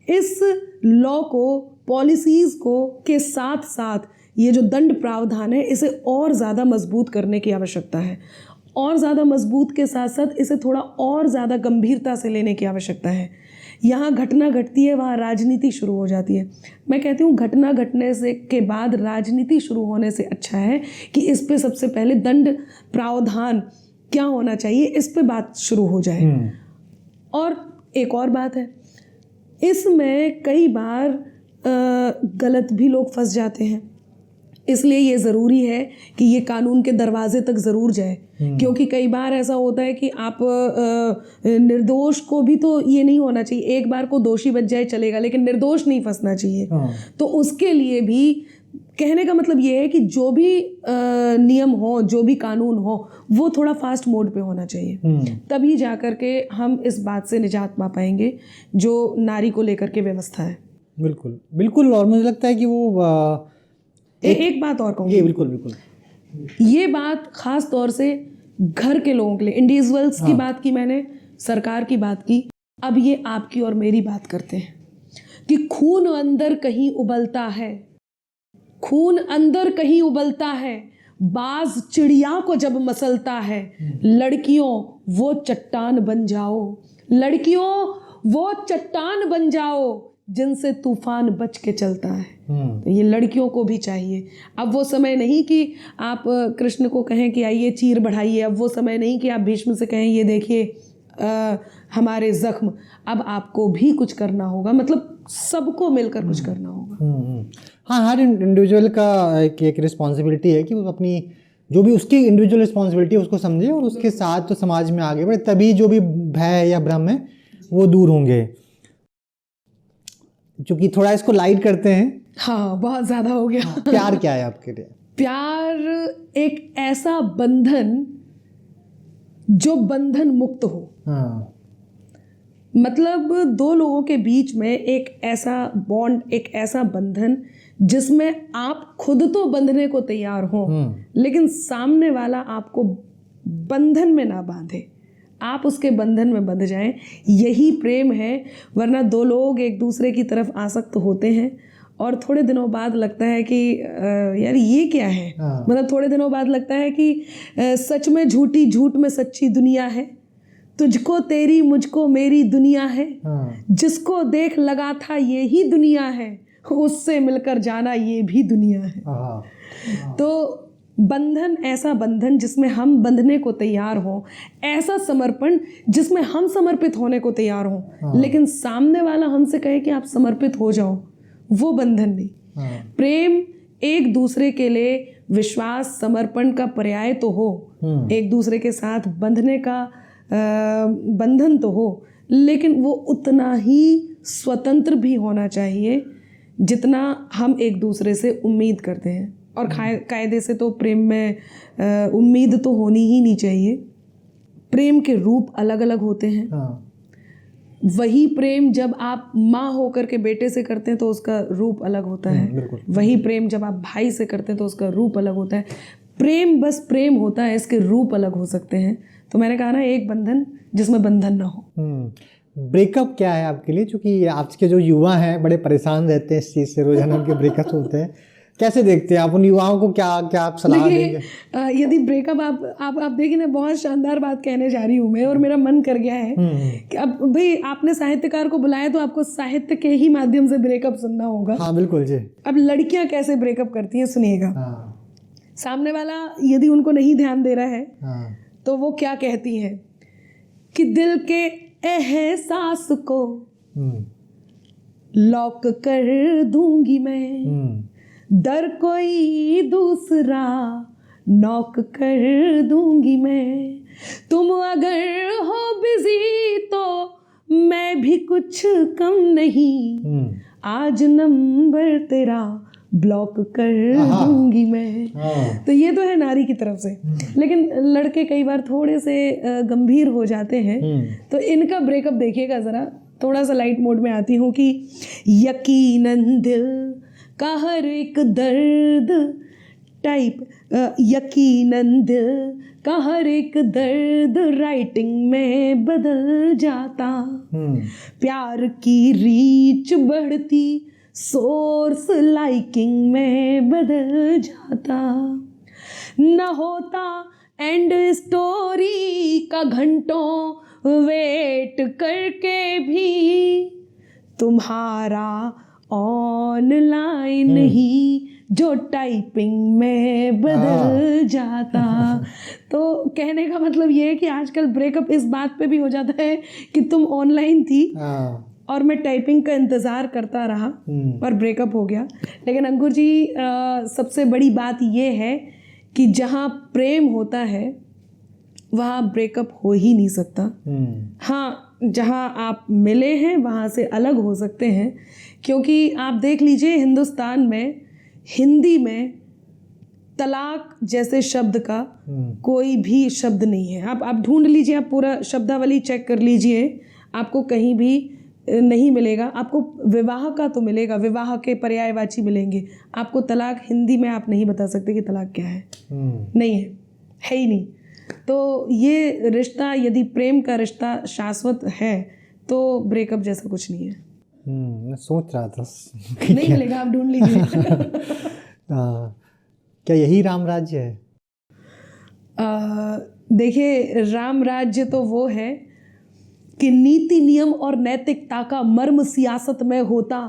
[SPEAKER 2] इस लॉ को, पॉलिसीज को के साथ साथ ये जो दंड प्रावधान है इसे और ज़्यादा मजबूत करने की आवश्यकता है। और ज़्यादा मजबूत के साथ साथ इसे थोड़ा और ज़्यादा गंभीरता से लेने की आवश्यकता है। यहाँ घटना घटती है, वहाँ राजनीति शुरू हो जाती है। मैं कहती हूँ घटना घटने से के बाद राजनीति शुरू होने से अच्छा है कि इस पे सबसे पहले दंड प्रावधान क्या होना चाहिए, इस पे बात शुरू हो जाए। और एक और बात है, इसमें कई बार गलत भी लोग फंस जाते हैं, इसलिए ये ज़रूरी है कि ये कानून के दरवाजे तक ज़रूर जाए। क्योंकि कई बार ऐसा होता है कि आप निर्दोष को भी, तो ये नहीं होना चाहिए, एक बार को दोषी बच जाए चलेगा, लेकिन निर्दोष नहीं फंसना चाहिए। तो उसके लिए भी कहने का मतलब ये है कि जो भी नियम हो, जो भी कानून हो, वो थोड़ा फास्ट मोड पे होना चाहिए। तभी जा कर के हम इस बात से निजात पा पाएंगे जो नारी को लेकर के व्यवस्था है।
[SPEAKER 1] बिल्कुल बिल्कुल। और मुझे लगता है कि वो
[SPEAKER 2] एक बात और कहूँगी।
[SPEAKER 1] बिल्कुल बिल्कुल।
[SPEAKER 2] ये बात खास तौर से घर के लोगों के लिए, इंडिविजुअल्स की बात की मैंने, सरकार की बात की, अब ये आपकी और मेरी बात करते हैं कि खून अंदर कहीं उबलता है, खून अंदर कहीं उबलता है, बाज चिड़िया को जब मसलता है, लड़कियों वो चट्टान बन जाओ, लड़कियों वो चट्टान बन जाओ जिनसे तूफान बच के चलता है। तो ये लड़कियों को भी चाहिए। अब वो समय नहीं कि आप कृष्ण को कहें कि आइए चीर बढ़ाइए, अब वो समय नहीं कि आप भीष्म से कहें ये देखिए हमारे जख्म। अब आपको भी कुछ करना होगा, मतलब सबको मिलकर कुछ करना होगा।
[SPEAKER 1] हाँ, हर इंडिविजुअल का एक रिस्पॉन्सिबिलिटी है कि वो अपनी जो भी उसकी इंडिविजुअल रिस्पॉन्सिबिलिटी है उसको समझे और उसके साथ तो समाज में आगे बढ़े, तभी जो भी भय या भ्रम है वो दूर होंगे। चूंकि थोड़ा इसको लाइट करते हैं।
[SPEAKER 2] हाँ, बहुत ज़्यादा हो गया।
[SPEAKER 1] प्यार क्या है आपके लिए?
[SPEAKER 2] प्यार एक ऐसा बंधन जो बंधन मुक्त हो। मतलब दो लोगों के बीच में एक ऐसा बॉन्ड, एक ऐसा बंधन जिसमें आप खुद तो बंधने को तैयार हो, लेकिन सामने वाला आपको बंधन में ना बांधे, आप उसके बंधन में बंध जाएं। यही प्रेम है। वरना दो लोग एक दूसरे की तरफ आसक्त होते हैं और थोड़े दिनों बाद लगता है कि यार ये क्या है। मतलब थोड़े दिनों बाद लगता है कि सच में झूठी, झूठ में सच्ची दुनिया है, तुझको तेरी मुझको मेरी दुनिया है, जिसको देख लगा था ये ही दुनिया है, उससे मिलकर जाना ये भी दुनिया है। तो बंधन, ऐसा बंधन जिसमें हम बंधने को तैयार हों, ऐसा समर्पण जिसमें हम समर्पित होने को तैयार हों, लेकिन सामने वाला हमसे कहे कि आप समर्पित हो जाओ, वो बंधन नहीं। प्रेम एक दूसरे के लिए विश्वास, समर्पण का पर्याय तो हो, एक दूसरे के साथ बंधने का बंधन तो हो, लेकिन वो उतना ही स्वतंत्र भी होना चाहिए जितना हम एक दूसरे से उम्मीद करते हैं। और कायदे से तो प्रेम में उम्मीद तो होनी ही नहीं चाहिए। प्रेम के रूप अलग अलग होते हैं। वही प्रेम जब आप माँ होकर के बेटे से करते हैं तो उसका रूप अलग होता है। वही प्रेम जब आप भाई से करते हैं तो उसका रूप अलग होता है। प्रेम बस प्रेम होता है, इसके रूप अलग हो सकते हैं। तो मैंने कहा ना, एक बंधन जिसमें बंधन ना हो।
[SPEAKER 1] ब्रेकअप क्या है आपके लिए, क्योंकि आज के जो युवा हैं बड़े परेशान रहते हैं इस चीज़ से, रोजाना उनके ब्रेकअप होते हैं, कैसे देखते हैं आप उन युवाओं को, क्या क्या आप सलाह देंगे?
[SPEAKER 2] यदि ब्रेकअप आप देखिए ना, बहुत शानदार बात कहने जा रही हूँ मैं, और मेरा मन कर गया है कि अब भाई आपने साहित्यकार को बुलाया तो आपको साहित्य के ही माध्यम से ब्रेकअप सुनना होगा।
[SPEAKER 1] हाँ बिल्कुल जी।
[SPEAKER 2] अब लड़कियां कैसे ब्रेकअप करती हैं सुनिएगा।
[SPEAKER 1] हाँ।
[SPEAKER 2] सामने वाला यदि उनको नहीं ध्यान दे रहा है
[SPEAKER 1] हाँ।
[SPEAKER 2] तो वो क्या कहती हैं कि दिल के एहसास को लॉक कर दूंगी मैं, डर कोई दूसरा नॉक कर दूंगी मैं, तुम अगर हो बिजी तो मैं भी कुछ कम नहीं, आज नंबर तेरा ब्लॉक कर दूंगी मैं। तो ये तो है नारी की तरफ से, लेकिन लड़के कई बार थोड़े से गंभीर हो जाते हैं। तो इनका ब्रेकअप देखिएगा ज़रा, थोड़ा सा लाइट मोड में आती हूँ कि यकीनन दिल का हर एक दर्द टाइप, यकीनन दिल का हर एक दर्द राइटिंग में बदल जाता, प्यार की रीच बढ़ती सोर्स लाइकिंग में बदल जाता, न होता एंड स्टोरी का घंटों वेट करके भी, तुम्हारा ऑनलाइन ही जो टाइपिंग में बदल जाता। तो कहने का मतलब ये है कि आजकल ब्रेकअप इस बात पे भी हो जाता है कि तुम ऑनलाइन थी और मैं टाइपिंग का इंतज़ार करता रहा पर ब्रेकअप हो गया। लेकिन अंकुर जी, सबसे बड़ी बात ये है कि जहाँ प्रेम होता है वहाँ ब्रेकअप हो ही नहीं सकता। हाँ, जहाँ आप मिले हैं वहाँ से अलग हो सकते हैं, क्योंकि आप देख लीजिए हिंदुस्तान में हिंदी में तलाक जैसे शब्द का कोई भी शब्द नहीं है। आप ढूंढ लीजिए, आप पूरा शब्दावली चेक कर लीजिए, आपको कहीं भी नहीं मिलेगा। आपको विवाह का तो मिलेगा, विवाह के पर्यायवाची मिलेंगे, आपको तलाक हिंदी में आप नहीं बता सकते कि तलाक क्या है। नहीं है ही नहीं। तो ये रिश्ता, यदि प्रेम का रिश्ता शाश्वत है तो ब्रेकअप जैसा कुछ नहीं है।
[SPEAKER 1] मैं सोच रहा था
[SPEAKER 2] नहीं मिलेगा, आप ढूंढ लीजिए।
[SPEAKER 1] क्या यही राम राज्य है?
[SPEAKER 2] देखिए, राम राज्य तो वो है कि नीति नियम और नैतिकता का मर्म सियासत में होता।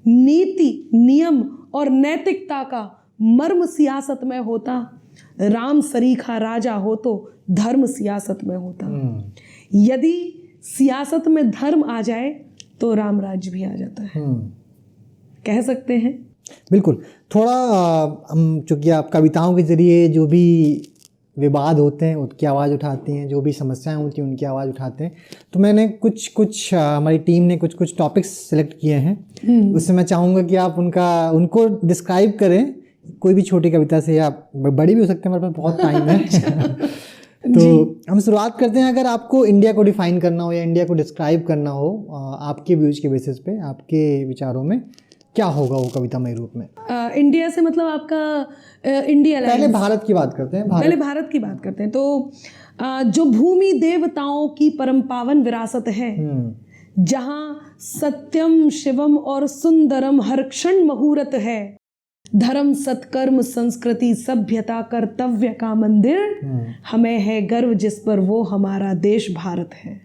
[SPEAKER 2] नीति नियम और नैतिकता का मर्म सियासत में होता, राम सरीखा राजा हो तो धर्म सियासत में होता। यदि सियासत में धर्म आ जाए तो राम राज्य भी आ जाता है, कह सकते हैं।
[SPEAKER 1] बिल्कुल। थोड़ा हम, चूँकि आप कविताओं के जरिए जो भी विवाद होते हैं उनकी आवाज़ उठाते हैं, जो भी समस्याएं होती हैं उनकी आवाज़ उठाते हैं, तो मैंने कुछ हमारी टीम ने कुछ टॉपिक्स सेलेक्ट किए हैं। उससे मैं चाहूँगा कि आप उनको डिस्क्राइब करें, कोई भी छोटी कविता से, या बड़ी भी हो सकते हैं, हमारे पास बहुत टाइम है। तो हम शुरुआत करते हैं। अगर आपको इंडिया को डिफाइन करना हो या इंडिया को डिस्क्राइब करना हो आपके व्यूज के बेसिस पे, आपके विचारों में, क्या होगा वो कवितामय रूप में?
[SPEAKER 2] इंडिया से मतलब आपका इंडिया,
[SPEAKER 1] पहले भारत की बात करते हैं।
[SPEAKER 2] पहले भारत की बात करते हैं। तो जो भूमि देवताओं की परम पावन विरासत है, जहाँ सत्यम शिवम और सुंदरम हर क्षण मुहूर्त है, धर्म सत्कर्म संस्कृति सभ्यता कर्तव्य का मंदिर, हमें है गर्व जिस पर वो हमारा देश भारत है।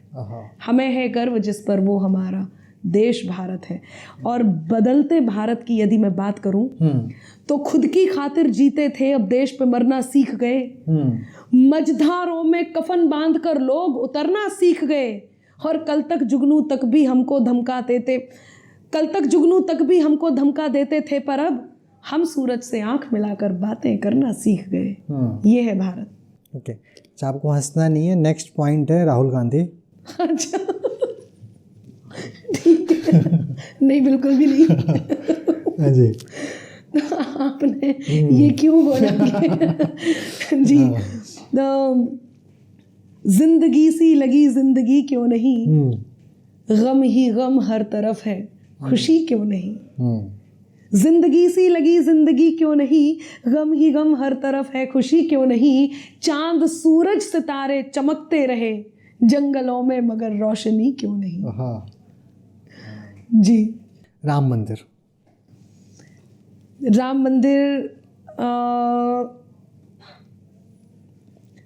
[SPEAKER 2] हमें है गर्व जिस पर वो हमारा देश भारत है। और बदलते भारत की यदि मैं बात करूं तो खुद की खातिर जीते थे, अब देश पे मरना सीख गए। मझधारों में कफन बांधकर लोग उतरना सीख गए, और कल तक जुगनू तक भी हमको धमका देते थे, पर अब हम सूरज से आंख मिलाकर बातें करना सीख गए। ये है भारत।
[SPEAKER 1] ओके, अच्छा, आपको हंसना नहीं है। नेक्स्ट पॉइंट है राहुल गांधी।
[SPEAKER 2] अच्छा, ठीक है। नहीं, बिल्कुल भी नहीं।
[SPEAKER 1] हाँ जी।
[SPEAKER 2] तो आपने ये क्यों बोला जी? तो जिंदगी सी लगी जिंदगी क्यों नहीं, गम ही गम हर तरफ है, खुशी क्यों नहीं। जिंदगी सी लगी जिंदगी क्यों नहीं, गम ही गम हर तरफ है, खुशी क्यों नहीं। चांद सूरज सितारे चमकते रहे, जंगलों में मगर रोशनी क्यों नहीं।
[SPEAKER 1] हाँ।
[SPEAKER 2] जी।
[SPEAKER 1] राम मंदिर।
[SPEAKER 2] राम मंदिर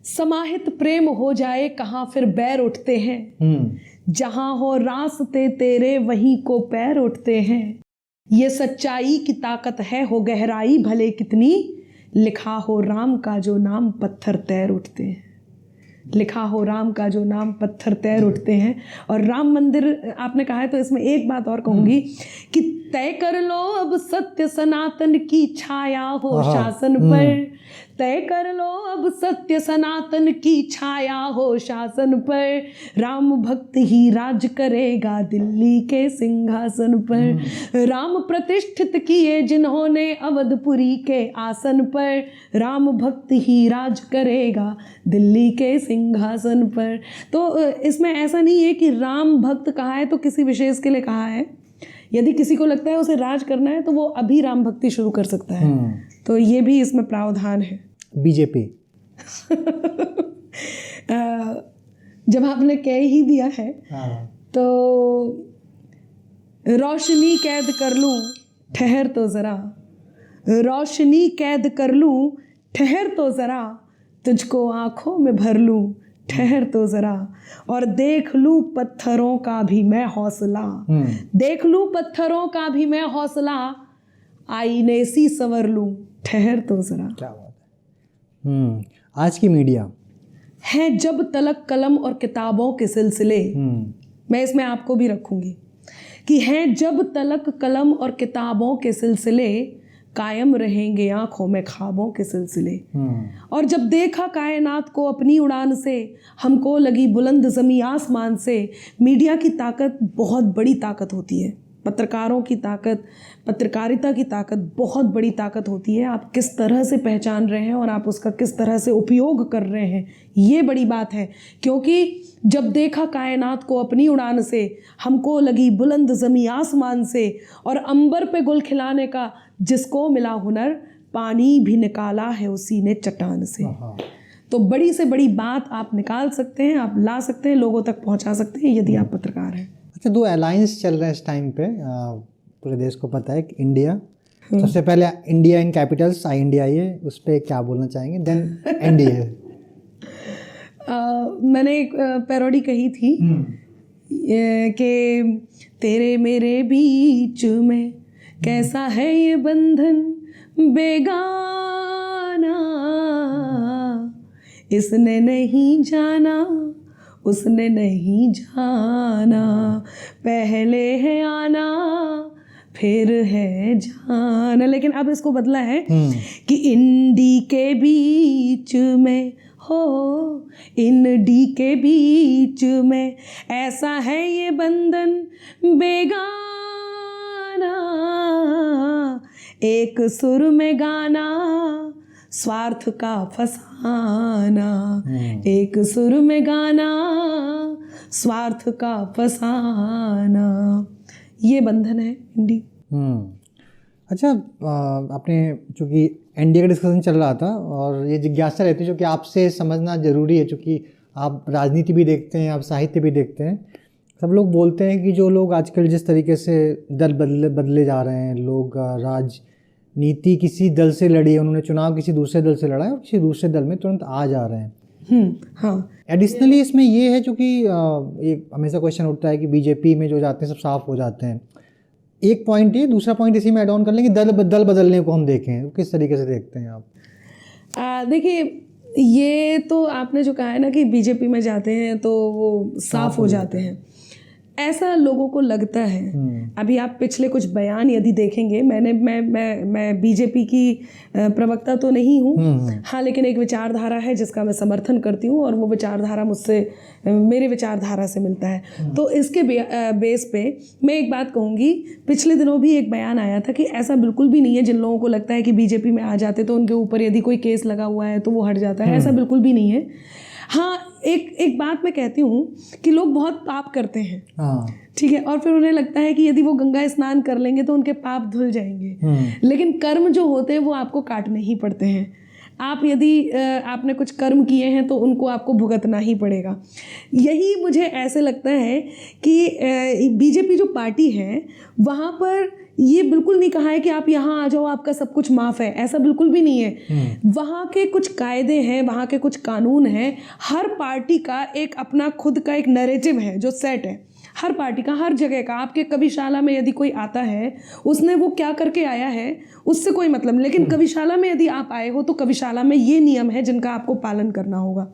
[SPEAKER 2] समाहित प्रेम हो जाए कहाँ फिर बैर उठते हैं, जहाँ हो रास्ते तेरे वहीं को पैर उठते हैं। ये सच्चाई की ताकत है हो गहराई भले कितनी, लिखा हो राम का जो नाम पत्थर तैर उठते हैं। लिखा हो राम का जो नाम पत्थर तैर उठते हैं। और राम मंदिर आपने कहा है तो इसमें एक बात और कहूंगी कि तय कर लो अब सत्य सनातन की छाया हो शासन पर। तय कर लो अब सत्य सनातन की छाया हो शासन पर। राम भक्त ही राज करेगा दिल्ली के सिंहासन पर। राम प्रतिष्ठित किए जिन्होंने अवधपुरी के आसन पर। राम भक्त ही राज करेगा दिल्ली के सिंहासन पर। तो इसमें ऐसा नहीं है कि राम भक्त कहा है तो किसी विशेष के लिए कहा है। यदि किसी को लगता है उसे राज करना है तो वो अभी राम भक्ति शुरू कर सकता है। तो ये भी इसमें प्रावधान है।
[SPEAKER 1] बीजेपी
[SPEAKER 2] जब आपने कह ही दिया है तो रोशनी कैद कर लूं ठहर तो ज़रा, रोशनी कैद कर लूं ठहर तो ज़रा, तुझको आँखों में भर लूं ठहर तो ज़रा, और देख लूं पत्थरों का भी मैं हौसला। देख लूं पत्थरों का भी मैं हौसला, आईने सी संवर लूं ठहर तो ज़रा।
[SPEAKER 1] क्या बात है। आज की मीडिया
[SPEAKER 2] है जब तलक कलम और किताबों के सिलसिले, मैं इसमें आपको भी रखूंगी कि हैं जब तलक कलम और किताबों के सिलसिले, कायम रहेंगे आंखों में ख्वाबों के सिलसिले। और जब देखा कायनात को अपनी उड़ान से, हमको लगी बुलंद ज़मी आसमान से। मीडिया की ताकत बहुत बड़ी ताकत होती है। पत्रकारों की ताकत, पत्रकारिता की ताकत बहुत बड़ी ताकत होती है। आप किस तरह से पहचान रहे हैं और आप उसका किस तरह से उपयोग कर रहे हैं, ये बड़ी बात है। क्योंकि जब देखा कायनात को अपनी उड़ान से, हमको लगी बुलंद ज़मी आसमान से, और अंबर पे गुल खिलाने का जिसको मिला हुनर, पानी भी निकाला है उसी ने चट्टान से। तो बड़ी से बड़ी बात आप निकाल सकते हैं, आप ला सकते हैं, लोगों तक पहुंचा सकते हैं यदि आप पत्रकार हैं।
[SPEAKER 1] अच्छा, दो अलायंस चल रहे हैं इस टाइम पे, पूरे देश को पता है कि इंडिया सबसे पहले इंडिया इन कैपिटल्स INDIA, उस पर क्या बोलना चाहेंगे? Then NDA।
[SPEAKER 2] मैंने एक पैरोडी कही थी कि तेरे मेरे बीच में कैसा है ये बंधन बेगाना, इसने नहीं जाना उसने नहीं जाना, पहले है आना फिर है जाना। लेकिन अब इसको बदला है कि इंडी के बीच में हो, इंडी के बीच में ऐसा है ये बंधन बेगाना, एक सुर में गाना स्वार्थ का फसाना, एक सुर में गाना स्वार्थ का फसाना, ये बंधन है इंडी।
[SPEAKER 1] अच्छा, आपने चूँकि NDA का डिस्कशन चल रहा था और ये जिज्ञासा रहती है जो कि आपसे समझना ज़रूरी है, चूँकि आप राजनीति भी देखते हैं, आप साहित्य भी देखते हैं। सब लोग बोलते हैं कि जो लोग आजकल जिस तरीके से दल बदले जा रहे हैं, लोग राजनीति किसी दल से लड़ी है, उन्होंने चुनाव किसी दूसरे दल से लड़ा है और किसी दूसरे दल में तुरंत आ जा रहे हैं।
[SPEAKER 2] हाँ।
[SPEAKER 1] एडिशनली इसमें ये है, चूँकि एक हमेशा क्वेश्चन उठता है कि बीजेपी में जो जाते हैं सब साफ हो जाते हैं। एक पॉइंट ये, दूसरा पॉइंट इसी में ऐड ऑन कर लें कि दल बदलने को हम देखें, किस तरीके से देखते हैं आप?
[SPEAKER 2] देखिए, ये तो आपने जो कहा है ना कि बीजेपी में जाते हैं तो वो साफ हो जाते हैं, ऐसा लोगों को लगता है। अभी आप पिछले कुछ बयान यदि देखेंगे, मैं बीजेपी की प्रवक्ता तो नहीं हूँ, हाँ, लेकिन एक विचारधारा है जिसका मैं समर्थन करती हूँ और वो विचारधारा मुझसे, मेरे विचारधारा से मिलता है। तो इसके बेस पे मैं एक बात कहूँगी, पिछले दिनों भी एक बयान आया था कि ऐसा बिल्कुल भी नहीं है जिन लोगों को लगता है कि बीजेपी में आ जाते तो उनके ऊपर यदि कोई केस लगा हुआ है तो वो हट जाता है, ऐसा बिल्कुल भी नहीं है। हाँ, एक बात मैं कहती हूँ कि लोग बहुत पाप करते हैं, ठीक है, और फिर उन्हें लगता है कि यदि वो गंगा स्नान कर लेंगे तो उनके पाप धुल जाएंगे, लेकिन कर्म जो होते हैं वो आपको काटने ही पड़ते हैं। आप यदि आपने कुछ कर्म किए हैं तो उनको आपको भुगतना ही पड़ेगा। यही मुझे ऐसे लगता है कि बीजेपी जो पार्टी है वहाँ पर ये बिल्कुल नहीं कहा है कि आप यहाँ आ जाओ आपका सब कुछ माफ़ है, ऐसा बिल्कुल भी नहीं है। वहाँ के कुछ कायदे हैं, वहाँ के कुछ कानून हैं, हर पार्टी का एक अपना खुद का एक नैरेटिव है जो सेट है, हर पार्टी का, हर जगह का। आपके कविशाला में यदि कोई आता है, उसने वो क्या करके आया है उससे कोई मतलब नहीं, लेकिन कविशाला में यदि आप आए हो तो कविशाला में ये नियम है जिनका आपको पालन करना होगा।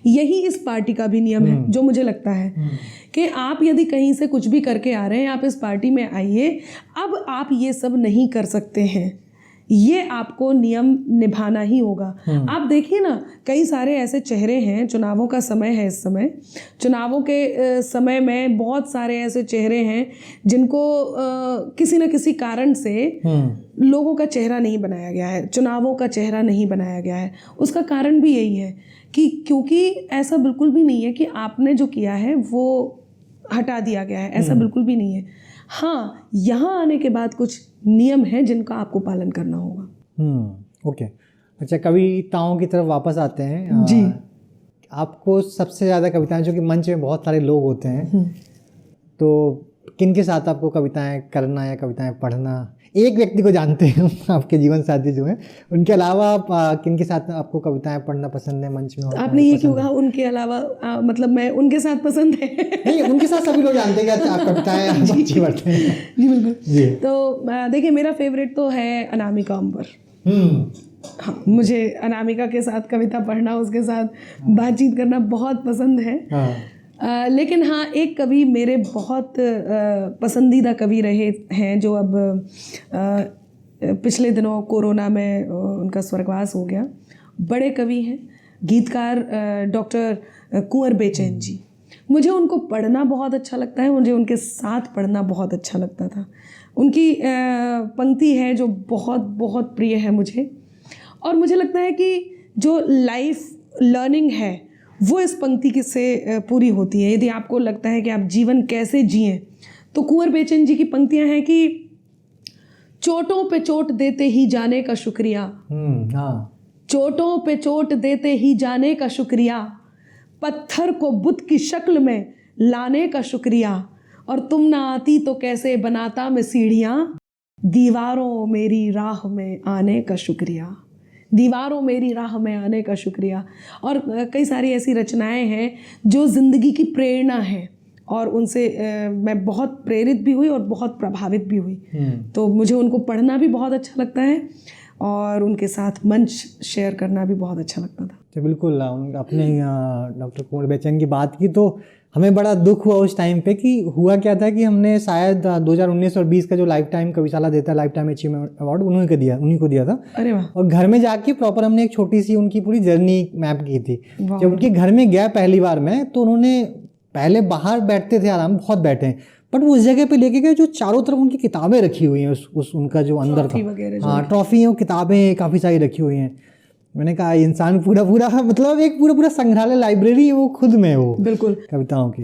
[SPEAKER 2] यही इस पार्टी का भी नियम है जो मुझे लगता है कि आप यदि कहीं से कुछ भी करके आ रहे हैं, आप इस पार्टी में आइए, अब आप ये सब नहीं कर सकते हैं, ये आपको नियम निभाना ही होगा। आप देखिए ना, कई सारे ऐसे चेहरे हैं, चुनावों का समय है इस समय, चुनावों के समय में बहुत सारे ऐसे चेहरे हैं जिनको किसी न किसी कारण से लोगों का चेहरा नहीं बनाया गया है, चुनावों का चेहरा नहीं बनाया गया है। उसका कारण भी यही है कि क्योंकि ऐसा बिल्कुल भी नहीं है कि आपने जो किया है वो हटा दिया गया है, ऐसा बिल्कुल भी नहीं है। हाँ, यहाँ आने के बाद कुछ नियम है जिनका आपको पालन करना होगा।
[SPEAKER 1] ओके। अच्छा, कविताओं की तरफ वापस आते हैं।
[SPEAKER 2] जी।
[SPEAKER 1] आपको सबसे ज़्यादा कविताएं, जो कि मंच में बहुत सारे लोग होते हैं, तो किन के साथ आपको कविताएं करना या कविताएं पढ़ना, एक व्यक्ति को जानते हैं आपके जीवन साथी जो हैं, उनके अलावा आप किन के साथ आपको कविताएं पढ़ना पसंद है मंच में?
[SPEAKER 2] आपने ये क्यों कहा उनके अलावा? मतलब मैं उनके साथ पसंद है?
[SPEAKER 1] नहीं, उनके साथ सभी लोग जानते हैं कि आप कविताएं अच्छी पढ़ते हैं।
[SPEAKER 2] जी बिल्कुल
[SPEAKER 1] जी।
[SPEAKER 2] तो देखिए, मेरा फेवरेट तो है अनामिका अंबर। हाँ, मुझे अनामिका के साथ कविता पढ़ना, उसके साथ बातचीत करना बहुत पसंद है। लेकिन हाँ, एक कवि मेरे बहुत पसंदीदा कवि रहे हैं जो अब पिछले दिनों कोरोना में उनका स्वर्गवास हो गया। बड़े कवि हैं, गीतकार डॉक्टर कुंवर बेचैन जी। मुझे उनको पढ़ना बहुत अच्छा लगता है, मुझे उनके साथ पढ़ना बहुत अच्छा लगता था। उनकी पंक्ति है जो बहुत बहुत प्रिय है मुझे, और मुझे लगता है कि जो लाइफ लर्निंग है वो इस पंक्ति की से पूरी होती है। यदि आपको लगता है कि आप जीवन कैसे जिएं, तो कुंवर बेचैन जी की पंक्तियां हैं कि चोटों पे चोट देते ही जाने का शुक्रिया, चोटों पे चोट देते ही जाने का शुक्रिया, पत्थर को बुत की शक्ल में लाने का शुक्रिया, और तुम ना आती तो कैसे बनाता मैं सीढ़ियाँ, दीवारों मेरी राह में आने का शुक्रिया, दीवारों मेरी राह में आने का शुक्रिया। और कई सारी ऐसी रचनाएं हैं जो ज़िंदगी की प्रेरणा है, और उनसे मैं बहुत प्रेरित भी हुई और बहुत प्रभावित भी हुई। तो मुझे उनको पढ़ना भी बहुत अच्छा लगता है और उनके साथ मंच शेयर करना भी बहुत अच्छा लगता था।
[SPEAKER 1] तो बिल्कुल, आपने डॉक्टर कुंवर बेचैन की बात की तो हमें बड़ा दुख हुआ उस टाइम पे कि हुआ क्या था कि हमने शायद 2019 और 20 का जो लाइफ टाइम कविशाला देता है, लाइफ टाइम अचीवमेंट अवार्ड, उन्हीं को दिया था।
[SPEAKER 2] अरे वाह।
[SPEAKER 1] और घर में जाके प्रॉपर हमने एक छोटी सी उनकी पूरी जर्नी मैप की थी। जब उनके घर में गया पहली बार में, तो उन्होंने पहले बाहर बैठते थे, आराम बहुत बैठे हैं, बट वो उस जगह पे लेके गए जो चारों तरफ उनकी किताबें रखी हुई हैं, उस उनका जो अंदर था, हाँ, ट्रॉफी और किताबें काफ़ी सारी रखी हुई हैं। मैंने कहा इंसान पूरा मतलब एक पूरा संग्रहालय, लाइब्रेरी है वो खुद में, वो
[SPEAKER 2] बिल्कुल
[SPEAKER 1] कविताओं की।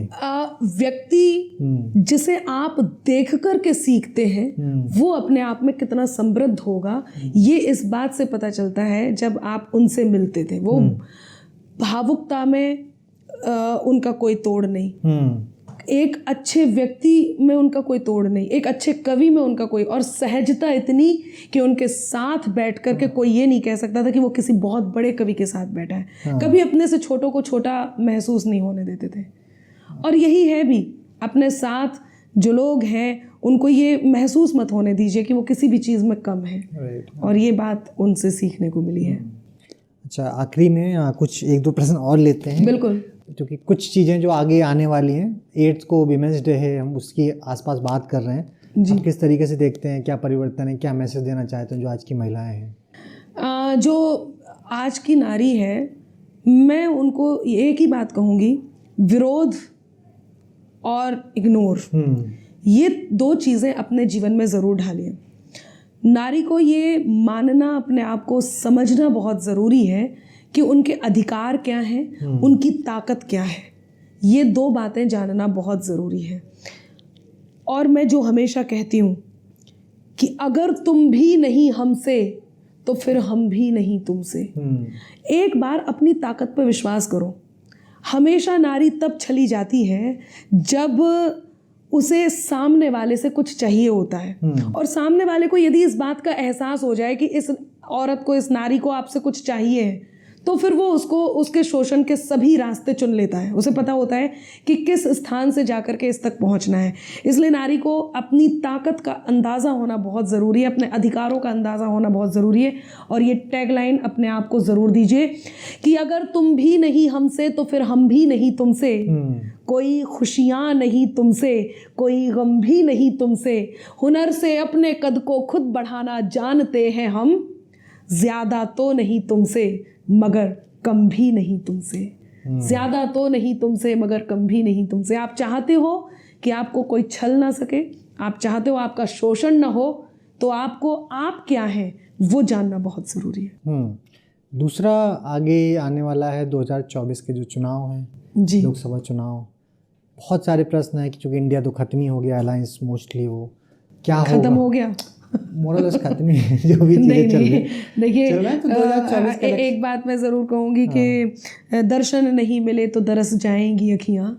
[SPEAKER 2] व्यक्ति जिसे आप देख कर के सीखते हैं वो अपने आप में कितना समृद्ध होगा, ये इस बात से पता चलता है जब आप उनसे मिलते थे। वो भावुकता में उनका कोई तोड़ नहीं, एक अच्छे व्यक्ति में उनका कोई तोड़ नहीं, एक अच्छे कवि में उनका कोई, और सहजता इतनी कि उनके साथ बैठ कर के कोई ये नहीं कह सकता था कि वो किसी बहुत बड़े कवि के साथ बैठा है। कभी अपने से छोटों को छोटा महसूस नहीं होने देते थे। और यही है भी, अपने साथ जो लोग हैं उनको ये महसूस मत होने दीजिए कि वो किसी भी चीज़ में कम है। और ये बात उनसे सीखने को मिली है।
[SPEAKER 1] अच्छा, आखिरी में कुछ 1-2 प्रश्न और लेते हैं।
[SPEAKER 2] बिल्कुल।
[SPEAKER 1] क्योंकि कुछ चीज़ें जो आगे आने वाली हैं, 8 को वीमेंस डे है, हम उसके आसपास बात कर रहे हैं। आप किस तरीके से देखते हैं, क्या परिवर्तन है, क्या मैसेज देना चाहते हैं जो आज की महिलाएं हैं?
[SPEAKER 2] जो आज की नारी है, मैं उनको एक ही बात कहूँगी, विरोध और इग्नोर, ये 2 चीज़ें अपने जीवन में ज़रूर डालिए। नारी को ये मानना, अपने आप को समझना बहुत ज़रूरी है कि उनके अधिकार क्या हैं, उनकी ताकत क्या है। ये 2 बातें जानना बहुत ज़रूरी है। और मैं जो हमेशा कहती हूँ कि अगर तुम भी नहीं हमसे तो फिर हम भी नहीं तुमसे। एक बार अपनी ताकत पर विश्वास करो। हमेशा नारी तब छली जाती है जब उसे सामने वाले से कुछ चाहिए होता है, और सामने वाले को यदि इस बात का एहसास हो जाए कि इस औरत को, इस नारी को आपसे कुछ चाहिए है, तो फिर वो उसको उसके शोषण के सभी रास्ते चुन लेता है। उसे पता होता है कि किस स्थान से जाकर के इस तक पहुंचना है। इसलिए नारी को अपनी ताकत का अंदाज़ा होना बहुत ज़रूरी है, अपने अधिकारों का अंदाज़ा होना बहुत ज़रूरी है। और ये टैगलाइन अपने आप को ज़रूर दीजिए कि अगर तुम भी नहीं हमसे तो फिर हम भी नहीं तुमसे, कोई खुशियाँ नहीं तुमसे, कोई गम भी नहीं तुमसे, हुनर से अपने कद को खुद बढ़ाना जानते हैं हम, ज़्यादा तो नहीं तुमसे मगर कम भी नहीं तुमसे। ज़्यादा तो नहीं तुमसे मगर कम भी नहीं तुमसे। आप चाहते हो कि आपको कोई छल ना सके, आप चाहते हो आपका शोषण ना हो, तो आपको आप क्या हैं वो जानना बहुत ज़रूरी है।
[SPEAKER 1] दूसरा, आगे आने वाला है 2024 के जो चुनाव हैं
[SPEAKER 2] जी,
[SPEAKER 1] लोकसभा चुनाव, बहुत सारे प्रश्न हैं कि चूँकि इंडिया तो खत्म ही हो गया, अलायंस मोस्टली वो क्या
[SPEAKER 2] खत्म हो गया,
[SPEAKER 1] मोरलेस खत्म ही है, जो भी चीज़ें चल रही
[SPEAKER 2] देखिए
[SPEAKER 1] तो 2024 का
[SPEAKER 2] एक बात मैं ज़रूर कहूँगी कि दर्शन नहीं मिले तो दरस जाएंगी अखियाँ,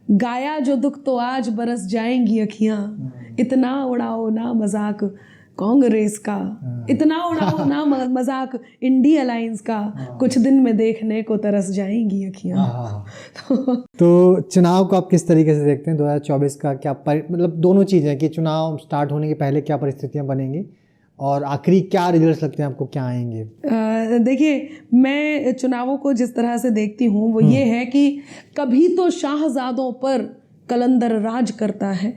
[SPEAKER 2] गाया जो दुख तो आज बरस जाएंगी अखियाँ, इतना उड़ाओ ना मजाक कांग्रेस का, इतना उड़ाओ ना मजाक इंडिया अलायंस का, कुछ दिन में देखने को तरस जाएंगी अखियाँ।
[SPEAKER 1] तो चुनाव को आप किस तरीके से देखते हैं 2024 का? क्या मतलब दोनों चीज़ें कि चुनाव स्टार्ट होने के पहले क्या परिस्थितियां बनेंगी और आखिरी क्या रिजल्ट्स लगते हैं आपको, क्या आएंगे?
[SPEAKER 2] देखिए, मैं चुनावों को जिस तरह से देखती हूँ वो ये है कि कभी तो शाहजादों पर कलंदर राज करता है,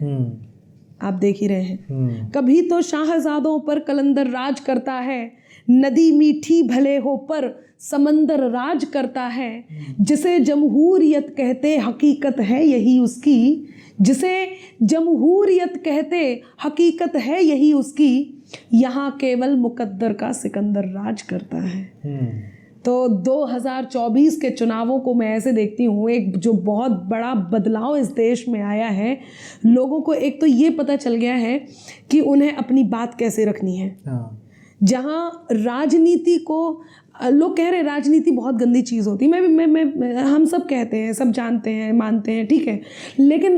[SPEAKER 2] आप देख ही रहे हैं, कभी तो शाहजादों पर कलंदर राज करता है, नदी मीठी भले हो पर समंदर राज करता है, जिसे जमहूरियत कहते हकीकत है यही उसकी, जिसे जमहूरियत कहते हकीकत है यही उसकी, यहाँ केवल मुकद्दर का सिकंदर राज करता है। तो 2024 के चुनावों को मैं ऐसे देखती हूँ, एक जो बहुत बड़ा बदलाव इस देश में आया है, लोगों को एक तो ये पता चल गया है कि उन्हें अपनी बात कैसे रखनी है। जहाँ राजनीति को लोग कह रहे हैं राजनीति बहुत गंदी चीज़ होती है, मैं हम सब कहते हैं, सब जानते हैं, मानते हैं, ठीक है, लेकिन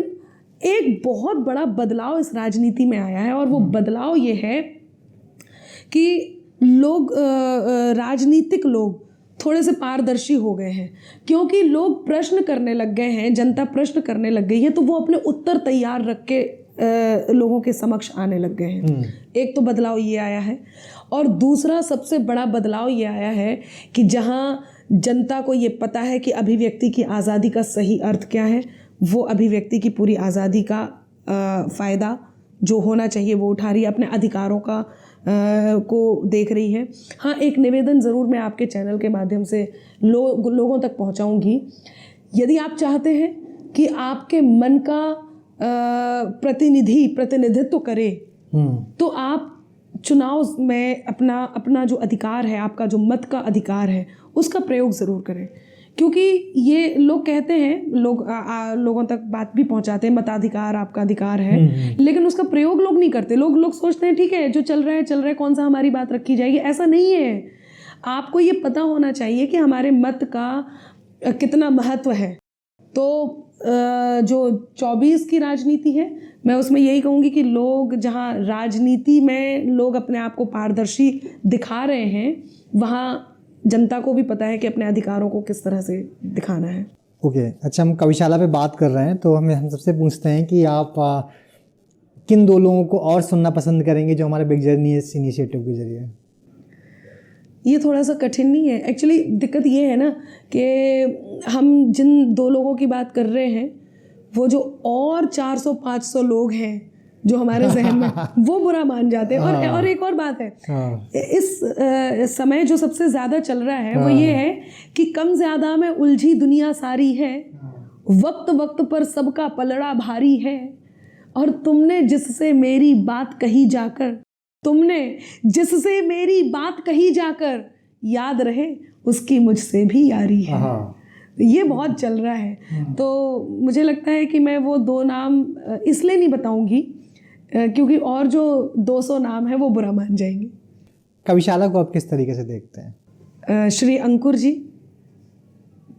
[SPEAKER 2] एक बहुत बड़ा बदलाव इस राजनीति में आया है, और वो बदलाव ये है कि लोग, राजनीतिक लोग थोड़े से पारदर्शी हो गए हैं, क्योंकि लोग प्रश्न करने लग गए हैं, जनता प्रश्न करने लग गई है, तो वो अपने उत्तर तैयार रख के लोगों के समक्ष आने लग गए हैं। एक तो बदलाव ये आया है, और दूसरा सबसे बड़ा बदलाव ये आया है कि जहाँ जनता को ये पता है कि अभिव्यक्ति की आज़ादी का सही अर्थ क्या है, वो अभिव्यक्ति की पूरी आज़ादी का फ़ायदा जो होना चाहिए वो उठा रही है, अपने अधिकारों का को देख रही है। हाँ, एक निवेदन ज़रूर मैं आपके चैनल के माध्यम से लोगों तक पहुंचाऊंगी। यदि आप चाहते हैं कि आपके मन का प्रतिनिधित्व करे, तो आप चुनाव में अपना जो अधिकार है, आपका जो मत का अधिकार है, उसका प्रयोग ज़रूर करें, क्योंकि ये लोग कहते हैं, लोगों तक बात भी पहुंचाते हैं, मताधिकार आपका अधिकार है, लेकिन उसका प्रयोग लोग नहीं करते। लोग सोचते हैं ठीक है, जो चल रहा है, कौन सा हमारी बात रखी जाएगी, ऐसा नहीं है। आपको ये पता होना चाहिए कि हमारे मत का कितना महत्व है। तो जो 24 की राजनीति है, मैं उसमें यही कहूँगी कि लोग, जहाँ राजनीति में लोग अपने आप को पारदर्शी दिखा रहे हैं, वहाँ जनता को भी पता है कि अपने अधिकारों को किस तरह से दिखाना है।
[SPEAKER 1] ओके, अच्छा, हम कविशाला पे बात कर रहे हैं, तो हम सबसे पूछते हैं कि आप किन दो लोगों को और सुनना पसंद करेंगे जो हमारे बिग जर्नी इस इनिशिएटिव के जरिए?
[SPEAKER 2] ये थोड़ा सा कठिन नहीं है। एक्चुअली दिक्कत ये है ना कि हम जिन दो लोगों की बात कर रहे हैं, वो जो और 400-500 लोग हैं जो हमारे जहन में, वो बुरा मान जाते हैं। और एक और बात है, इस समय जो सबसे ज़्यादा चल रहा है वो ये है कि कम ज़्यादा में उलझी दुनिया सारी है, वक्त वक्त पर सबका पलड़ा भारी है, और तुमने जिससे मेरी बात कही जाकर याद रहे उसकी मुझसे भी यारी है। ये बहुत चल रहा है। तो मुझे लगता है कि मैं वो दो नाम इसलिए नहीं बताऊंगी क्योंकि और जो 200 नाम है वो बुरा मान जाएंगे।
[SPEAKER 1] कविशाला को आप किस तरीके से देखते हैं?
[SPEAKER 2] श्री अंकुर जी,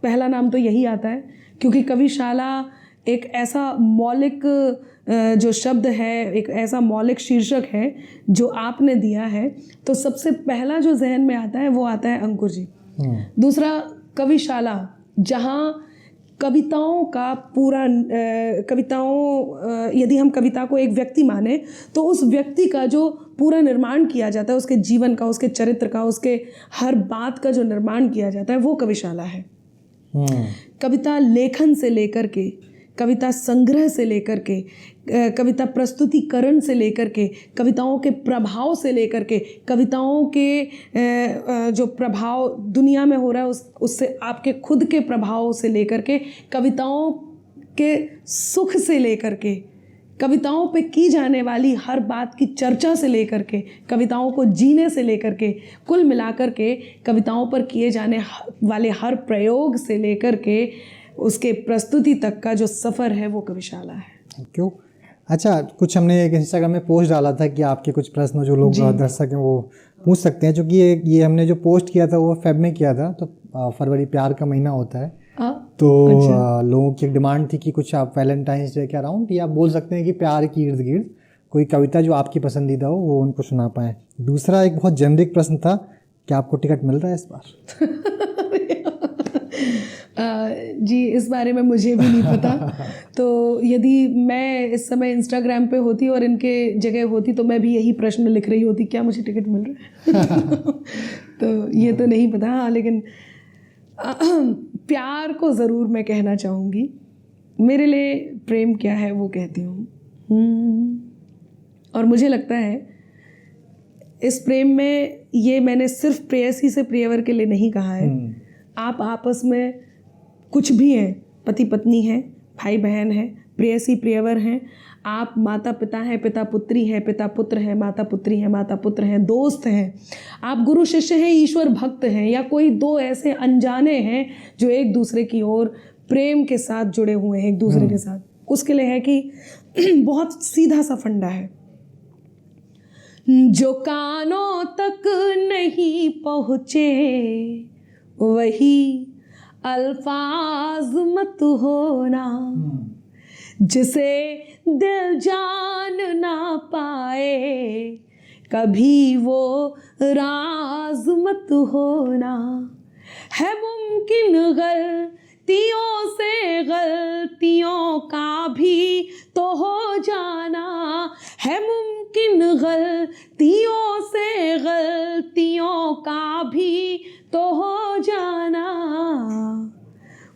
[SPEAKER 2] पहला नाम तो यही आता है, क्योंकि कविशाला एक ऐसा मौलिक जो शब्द है, एक ऐसा मौलिक शीर्षक है जो आपने दिया है, तो सबसे पहला जो जहन में आता है वो आता है अंकुर जी। दूसरा, कविशाला, जहाँ कविताओं का पूरा यदि हम कविता को एक व्यक्ति माने तो उस व्यक्ति का जो पूरा निर्माण किया जाता है, उसके जीवन का, उसके चरित्र का, उसके हर बात का जो निर्माण किया जाता है, वो कविशाला है। कविता लेखन से लेकर के, कविता संग्रह से लेकर के, कविता प्रस्तुतिकरण से लेकर के, कविताओं के प्रभाव से लेकर के, कविताओं के जो प्रभाव दुनिया में हो रहा है उससे आपके खुद के प्रभाव से लेकर के, कविताओं के सुख से लेकर के, कविताओं पे की जाने वाली हर बात की चर्चा से लेकर के, कविताओं को जीने से लेकर के, कुल मिलाकर के कविताओं पर किए जाने वाले हर प्रयोग से लेकर के उसके प्रस्तुति तक का जो सफ़र है वो कविशाला है।
[SPEAKER 1] क्यों? अच्छा, कुछ हमने एक इंस्टाग्राम में पोस्ट डाला था कि आपके कुछ प्रश्न जो लोग दर्शक हैं वो पूछ सकते हैं, क्योंकि ये हमने जो पोस्ट किया था वो फेब में किया था, तो फरवरी प्यार का महीना होता है, तो लोगों की एक डिमांड थी कि कुछ आप वैलेंटाइंस डे के अराउंड, या आप बोल सकते हैं कि प्यार की इर्द गिर्द कोई कविता जो आपकी पसंदीदा हो वो उनको सुना पाएँ। दूसरा एक बहुत जेनरिक प्रश्न था कि आपको टिकट मिल रहा है इस बार?
[SPEAKER 2] जी, इस बारे में मुझे भी नहीं पता। तो यदि मैं इस समय इंस्टाग्राम पे होती और इनके जगह होती तो मैं भी यही प्रश्न लिख रही होती, क्या मुझे टिकट मिल रहा है? तो ये तो नहीं पता। हाँ, लेकिन प्यार को ज़रूर मैं कहना चाहूँगी। मेरे लिए प्रेम क्या है वो कहती हूँ। और मुझे लगता है इस प्रेम में, ये मैंने सिर्फ प्रेयसी से प्रियवर के लिए नहीं कहा है, आप आपस में कुछ भी हैं, पति पत्नी हैं, भाई बहन हैं, प्रेयसी प्रियवर हैं, आप माता पिता हैं, पिता पुत्री हैं, पिता पुत्र हैं, माता पुत्री हैं, माता पुत्र हैं, दोस्त हैं, आप गुरु शिष्य हैं, ईश्वर भक्त हैं, या कोई दो ऐसे अनजाने हैं जो एक दूसरे की ओर प्रेम के साथ जुड़े हुए हैं एक दूसरे के साथ। उसके लिए है कि बहुत सीधा सा फंडा है, जो कानों तक नहीं पहुँचे वही अल्फाज मत होना, जिसे दिल जान ना पाए कभी वो राज मत होना। है मुमकिन गलतियों से गलतियों का भी तो हो जाना, है मुमकिन गलतियों से गलतियों का भी तो हो जाना।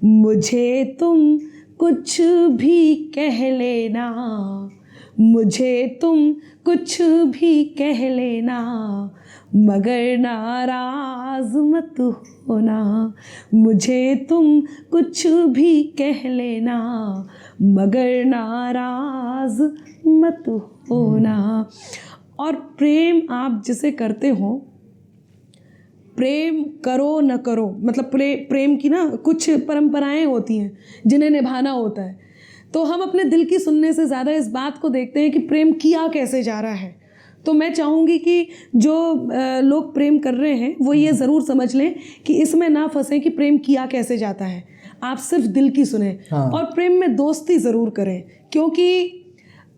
[SPEAKER 2] मुझे तुम कुछ भी कह लेना, मुझे तुम कुछ भी कह लेना, मगर नाराज मत होना। मुझे तुम कुछ भी कह लेना, मगर नाराज मत होना। और प्रेम आप जिसे करते हो, प्रेम करो न करो, मतलब प्रेम की ना कुछ परंपराएं होती हैं जिन्हें निभाना होता है। तो हम अपने दिल की सुनने से ज़्यादा इस बात को देखते हैं कि प्रेम किया कैसे जा रहा है। तो मैं चाहूँगी कि जो लोग प्रेम कर रहे हैं वो ये ज़रूर समझ लें कि इसमें ना फंसें कि प्रेम किया कैसे जाता है। आप सिर्फ दिल की सुने। और प्रेम में दोस्ती ज़रूर करें, क्योंकि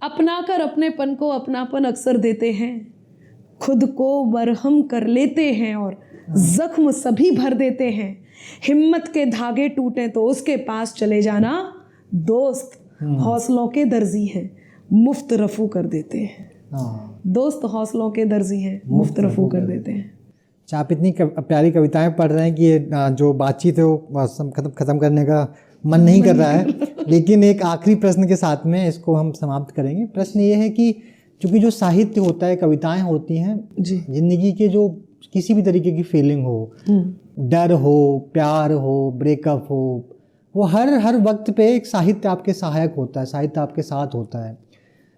[SPEAKER 2] अपना कर अपनेपन को अपनापन अक्सर देते हैं, खुद को मरहम कर लेते हैं और जख्म सभी भर देते हैं। हिम्मत के धागे टूटे तो उसके पास चले जाना, दोस्त हौसलों के दर्जी हैं, मुफ्त रफू कर देते हैं। दोस्त हौसलों के दर्जी हैं, मुफ्त रफू कर देते हैं।
[SPEAKER 1] आप इतनी प्यारी कविताएं पढ़ रहे हैं कि जो बातचीत है वो खत्म करने का मन नहीं कर रहा है। लेकिन एक आखिरी प्रश्न के साथ में इसको हम समाप्त करेंगे। प्रश्न ये है कि चूँकि जो साहित्य होता है, कविताएं होती हैं, जिंदगी के जो किसी भी तरीके की फीलिंग हो, डर हो, प्यार हो, ब्रेकअप हो, वो हर वक्त पे एक साहित्य आपके सहायक होता है, साहित्य आपके साथ होता है।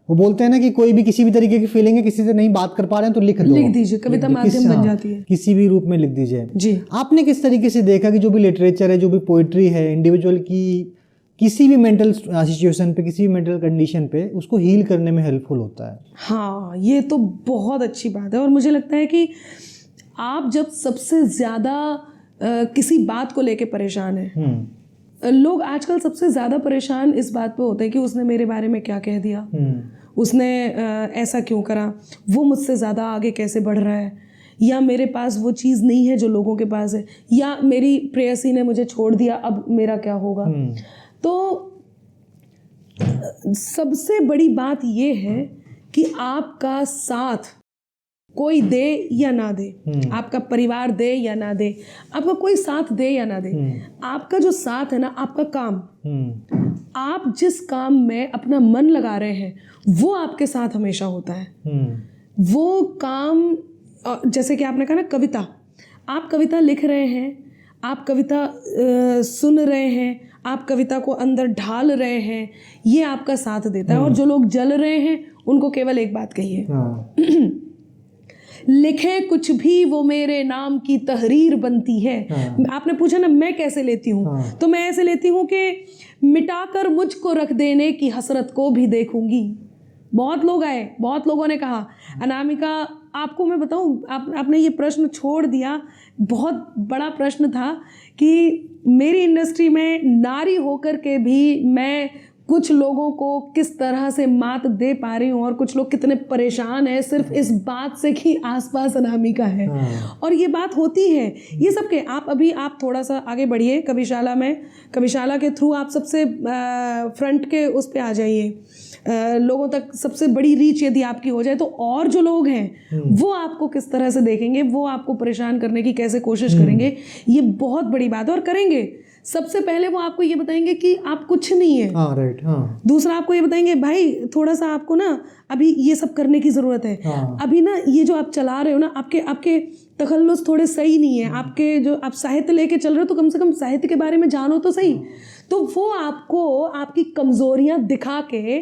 [SPEAKER 1] वो बोलते हैं ना कि कोई भी किसी भी तरीके की फीलिंग है, किसी से नहीं बात कर पा रहे हैं तो लिख
[SPEAKER 2] दीजिए, कविता माध्यम बन जाती है,
[SPEAKER 1] किसी भी रूप में लिख दीजिए
[SPEAKER 2] जी।
[SPEAKER 1] आपने किस तरीके से देखा कि जो भी लिटरेचर है, जो भी पोइट्री है, इंडिविजुअल की किसी भी मेंटल सिचुएशन पे, किसी भी मेंटल कंडीशन पे उसको हील करने में हेल्पफुल होता है?
[SPEAKER 2] हाँ, ये तो बहुत अच्छी बात है। और मुझे लगता है कि आप जब सबसे ज़्यादा किसी बात को लेके परेशान हैं, लोग आजकल सबसे ज़्यादा परेशान इस बात पे होते हैं कि उसने मेरे बारे में क्या कह दिया, उसने ऐसा क्यों करा, वो मुझसे ज़्यादा आगे कैसे बढ़ रहा है, या मेरे पास वो चीज़ नहीं है जो लोगों के पास है, या मेरी प्रेयसी ने मुझे छोड़ दिया अब मेरा क्या होगा। तो सबसे बड़ी बात ये है कि आपका साथ कोई दे या ना दे, आपका परिवार दे या ना दे, आपका कोई साथ दे या ना दे, आपका जो साथ है ना, आपका काम, आप जिस काम में अपना मन लगा रहे हैं वो आपके साथ हमेशा होता है। वो काम, जैसे कि आपने कहा ना कविता, आप कविता लिख रहे हैं, आप कविता सुन रहे हैं, आप कविता को अंदर ढाल रहे हैं, ये आपका साथ देता है। और जो लोग जल रहे हैं उनको केवल एक बात कहिए, लिखे कुछ भी वो मेरे नाम की तहरीर बनती है। आपने पूछा ना मैं कैसे लेती हूँ, तो मैं ऐसे लेती हूँ कि मिटाकर मुझको रख देने की हसरत को भी देखूंगी। बहुत लोग आए, बहुत लोगों ने कहा अनामिका, आपको मैं बताऊं, आपने ये प्रश्न छोड़ दिया, बहुत बड़ा प्रश्न था कि मेरी इंडस्ट्री में नारी होकर के भी मैं कुछ लोगों को किस तरह से मात दे पा रही हूँ, और कुछ लोग कितने परेशान हैं सिर्फ इस बात से कि आसपास अनामिका है। और ये बात होती है, ये सब के आप थोड़ा सा आगे बढ़िए कविशाला में, कविशाला के थ्रू आप सबसे फ्रंट के उस पे आ जाइए, लोगों तक सबसे बड़ी रीच यदि आपकी हो जाए तो और जो लोग हैं वो आपको किस तरह से देखेंगे, वो आपको परेशान करने की कैसे कोशिश करेंगे, ये बहुत बड़ी बात है। और करेंगे, सबसे पहले वो आपको ये बताएंगे कि आप कुछ नहीं है।
[SPEAKER 1] राइट।
[SPEAKER 2] दूसरा आपको ये बताएंगे भाई थोड़ा सा आपको ना अभी ये सब करने की ज़रूरत है, अभी ना ये जो आप चला रहे हो ना, आपके तखल्लुस थोड़े सही नहीं है, आपके जो आप साहित्य लेके चल रहे हो तो कम से कम साहित्य के बारे में जानो तो सही। तो वो आपको आपकी कमज़ोरियाँ दिखा के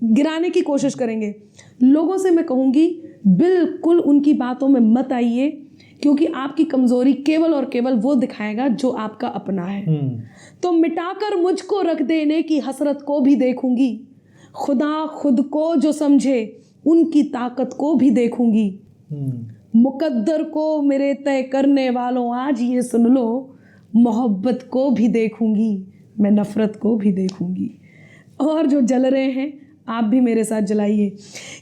[SPEAKER 2] गिराने की कोशिश करेंगे। लोगों से मैं कहूँगी बिल्कुल उनकी बातों में मत आइए, क्योंकि आपकी कमजोरी केवल और केवल वो दिखाएगा जो आपका अपना है। तो मिटाकर मुझको रख देने की हसरत को भी देखूंगी, खुदा खुद को जो समझे उनकी ताकत को भी देखूंगी, मुकद्दर को मेरे तय करने वालों आज ये सुन लो, मोहब्बत को भी देखूंगी, मैं नफरत को भी देखूंगी। और जो जल रहे हैं आप भी मेरे साथ जलाइए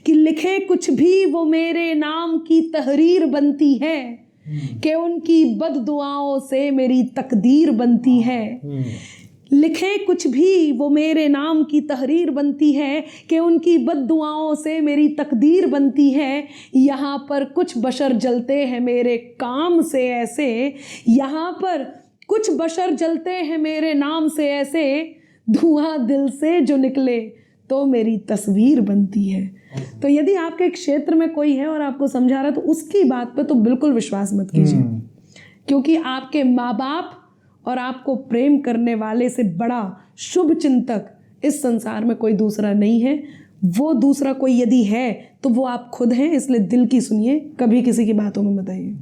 [SPEAKER 2] कि लिखे कुछ भी वो मेरे नाम की तहरीर बनती है, कि उनकी बददुआओं से मेरी तकदीर बनती है। लिखे कुछ भी वो मेरे नाम की तहरीर बनती है, कि उनकी बददुआओं से मेरी तकदीर बनती है। यहाँ पर कुछ बशर जलते हैं मेरे काम से ऐसे, यहाँ पर कुछ बशर जलते हैं मेरे नाम से ऐसे, धुआं दिल से जो निकले तो मेरी तस्वीर बनती है। तो यदि आपके क्षेत्र में कोई है और आपको समझा रहा है तो उसकी बात पे तो बिल्कुल विश्वास मत कीजिए, क्योंकि आपके माँ बाप और आपको प्रेम करने वाले से बड़ा शुभ चिंतक इस संसार में कोई दूसरा नहीं है। वो दूसरा कोई यदि है तो वो आप खुद हैं, इसलिए दिल की सुनिए, कभी किसी की बातों में मत आइए।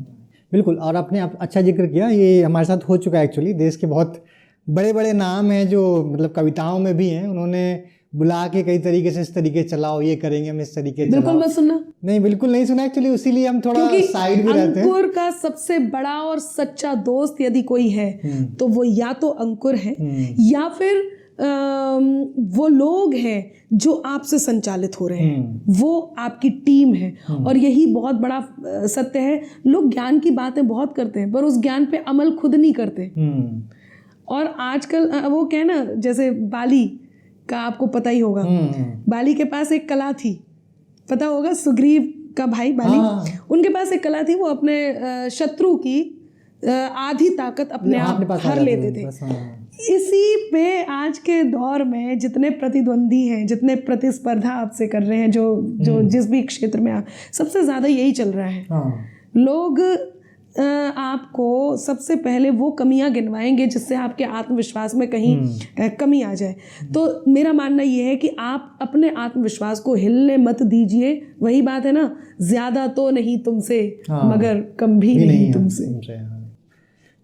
[SPEAKER 1] बिल्कुल। और आपने अच्छा जिक्र किया, ये हमारे साथ हो चुका है एक्चुअली। देश के बहुत बड़े बड़े नाम हैं जो मतलब कविताओं में भी हैं, उन्होंने बुला के कई तरीके से इस तरीके चलाओ, ये करेंगे हम इस तरीके चलाओ।
[SPEAKER 2] बिल्कुल मत सुनना।
[SPEAKER 1] नहीं, बिल्कुल नहीं सुना एक्चुअली, उसीलिए हम थोड़ा साइड में रहते हैं।
[SPEAKER 2] अंकुर का सबसे बड़ा और सच्चा दोस्त यदि कोई है तो वो या तो अंकुर है या फिर वो लोग हैं जो आपसे संचालित हो रहे हैं, वो आपकी टीम है। और यही बहुत बड़ा सत्य है, लोग ज्ञान की बातें बहुत करते हैं पर उस ज्ञान पे अमल खुद नहीं करते। और आजकल वो क्या है ना, जैसे बाली का आपको पता ही होगा, बाली के पास एक कला थी, पता होगा, सुग्रीव का भाई बाली, उनके पास एक कला थी, वो अपने शत्रु की आधी ताकत अपने आप हर लेते थे। इसी पे आज के दौर में जितने प्रतिद्वंदी हैं, जितने प्रतिस्पर्धा आपसे कर रहे हैं, जो जिस भी क्षेत्र में आप, सबसे ज़्यादा यही चल रहा है। लोग आपको सबसे पहले वो कमियां गिनवाएंगे जिससे आपके आत्मविश्वास में कहीं कमी आ जाए। तो मेरा मानना ये है कि आप अपने आत्मविश्वास को हिलने मत दीजिए। वही बात है ना, ज़्यादा तो नहीं तुमसे मगर कम भी नहीं तुमसे।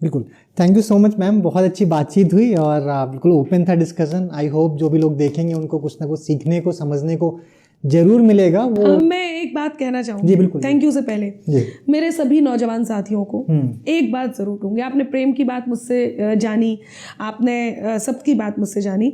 [SPEAKER 1] बिल्कुल। Thank you so much ma'am, बहुत अच्छी बातचीत हुई और बिल्कुल ओपन था डिस्कशन। आई होप जो भी लोग देखेंगे उनको कुछ ना कुछ सीखने को, समझने को जरूर मिलेगा वो।
[SPEAKER 2] मैं एक बात कहना चाहूँगी
[SPEAKER 1] जी बिल्कुल।
[SPEAKER 2] थैंक यू से पहले
[SPEAKER 1] जी।
[SPEAKER 2] मेरे सभी नौजवान साथियों को एक बात ज़रूर कहूँगी। आपने प्रेम की बात मुझसे जानी, आपने सबकी बात मुझसे जानी।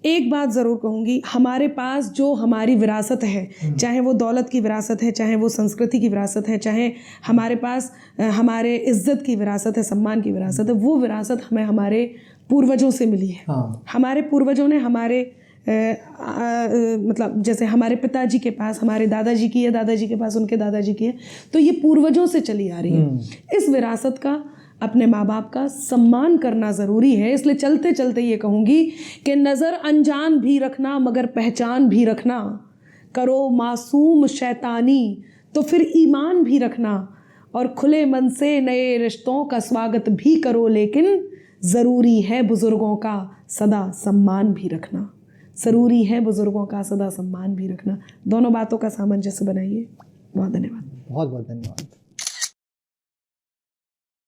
[SPEAKER 2] एक बात ज़रूर कहूँगी, हमारे पास जो हमारी विरासत है, चाहे वो दौलत की विरासत है, चाहे वो संस्कृति की विरासत है, चाहे हमारे पास हमारे इज्जत की विरासत है, सम्मान की विरासत है, वो विरासत हमें हमारे पूर्वजों से मिली है।
[SPEAKER 1] हाँ।
[SPEAKER 2] हमारे पूर्वजों ने हमारे मतलब जैसे हमारे पिताजी के पास हमारे दादाजी की है, दादाजी के पास उनके दादाजी की है, तो ये पूर्वजों से चली आ रही है। इस विरासत का, अपने माँ बाप का सम्मान करना ज़रूरी है। इसलिए चलते चलते ये कहूँगी कि नज़र अनजान भी रखना मगर पहचान भी रखना, करो मासूम शैतानी तो फिर ईमान भी रखना, और खुले मन से नए रिश्तों का स्वागत भी करो, लेकिन ज़रूरी है बुज़ुर्गों का सदा सम्मान भी रखना। ज़रूरी है बुज़ुर्गों का सदा सम्मान भी रखना। दोनों बातों का सामंजस्य बनाइए। बहुत धन्यवाद।
[SPEAKER 1] बहुत बहुत धन्यवाद।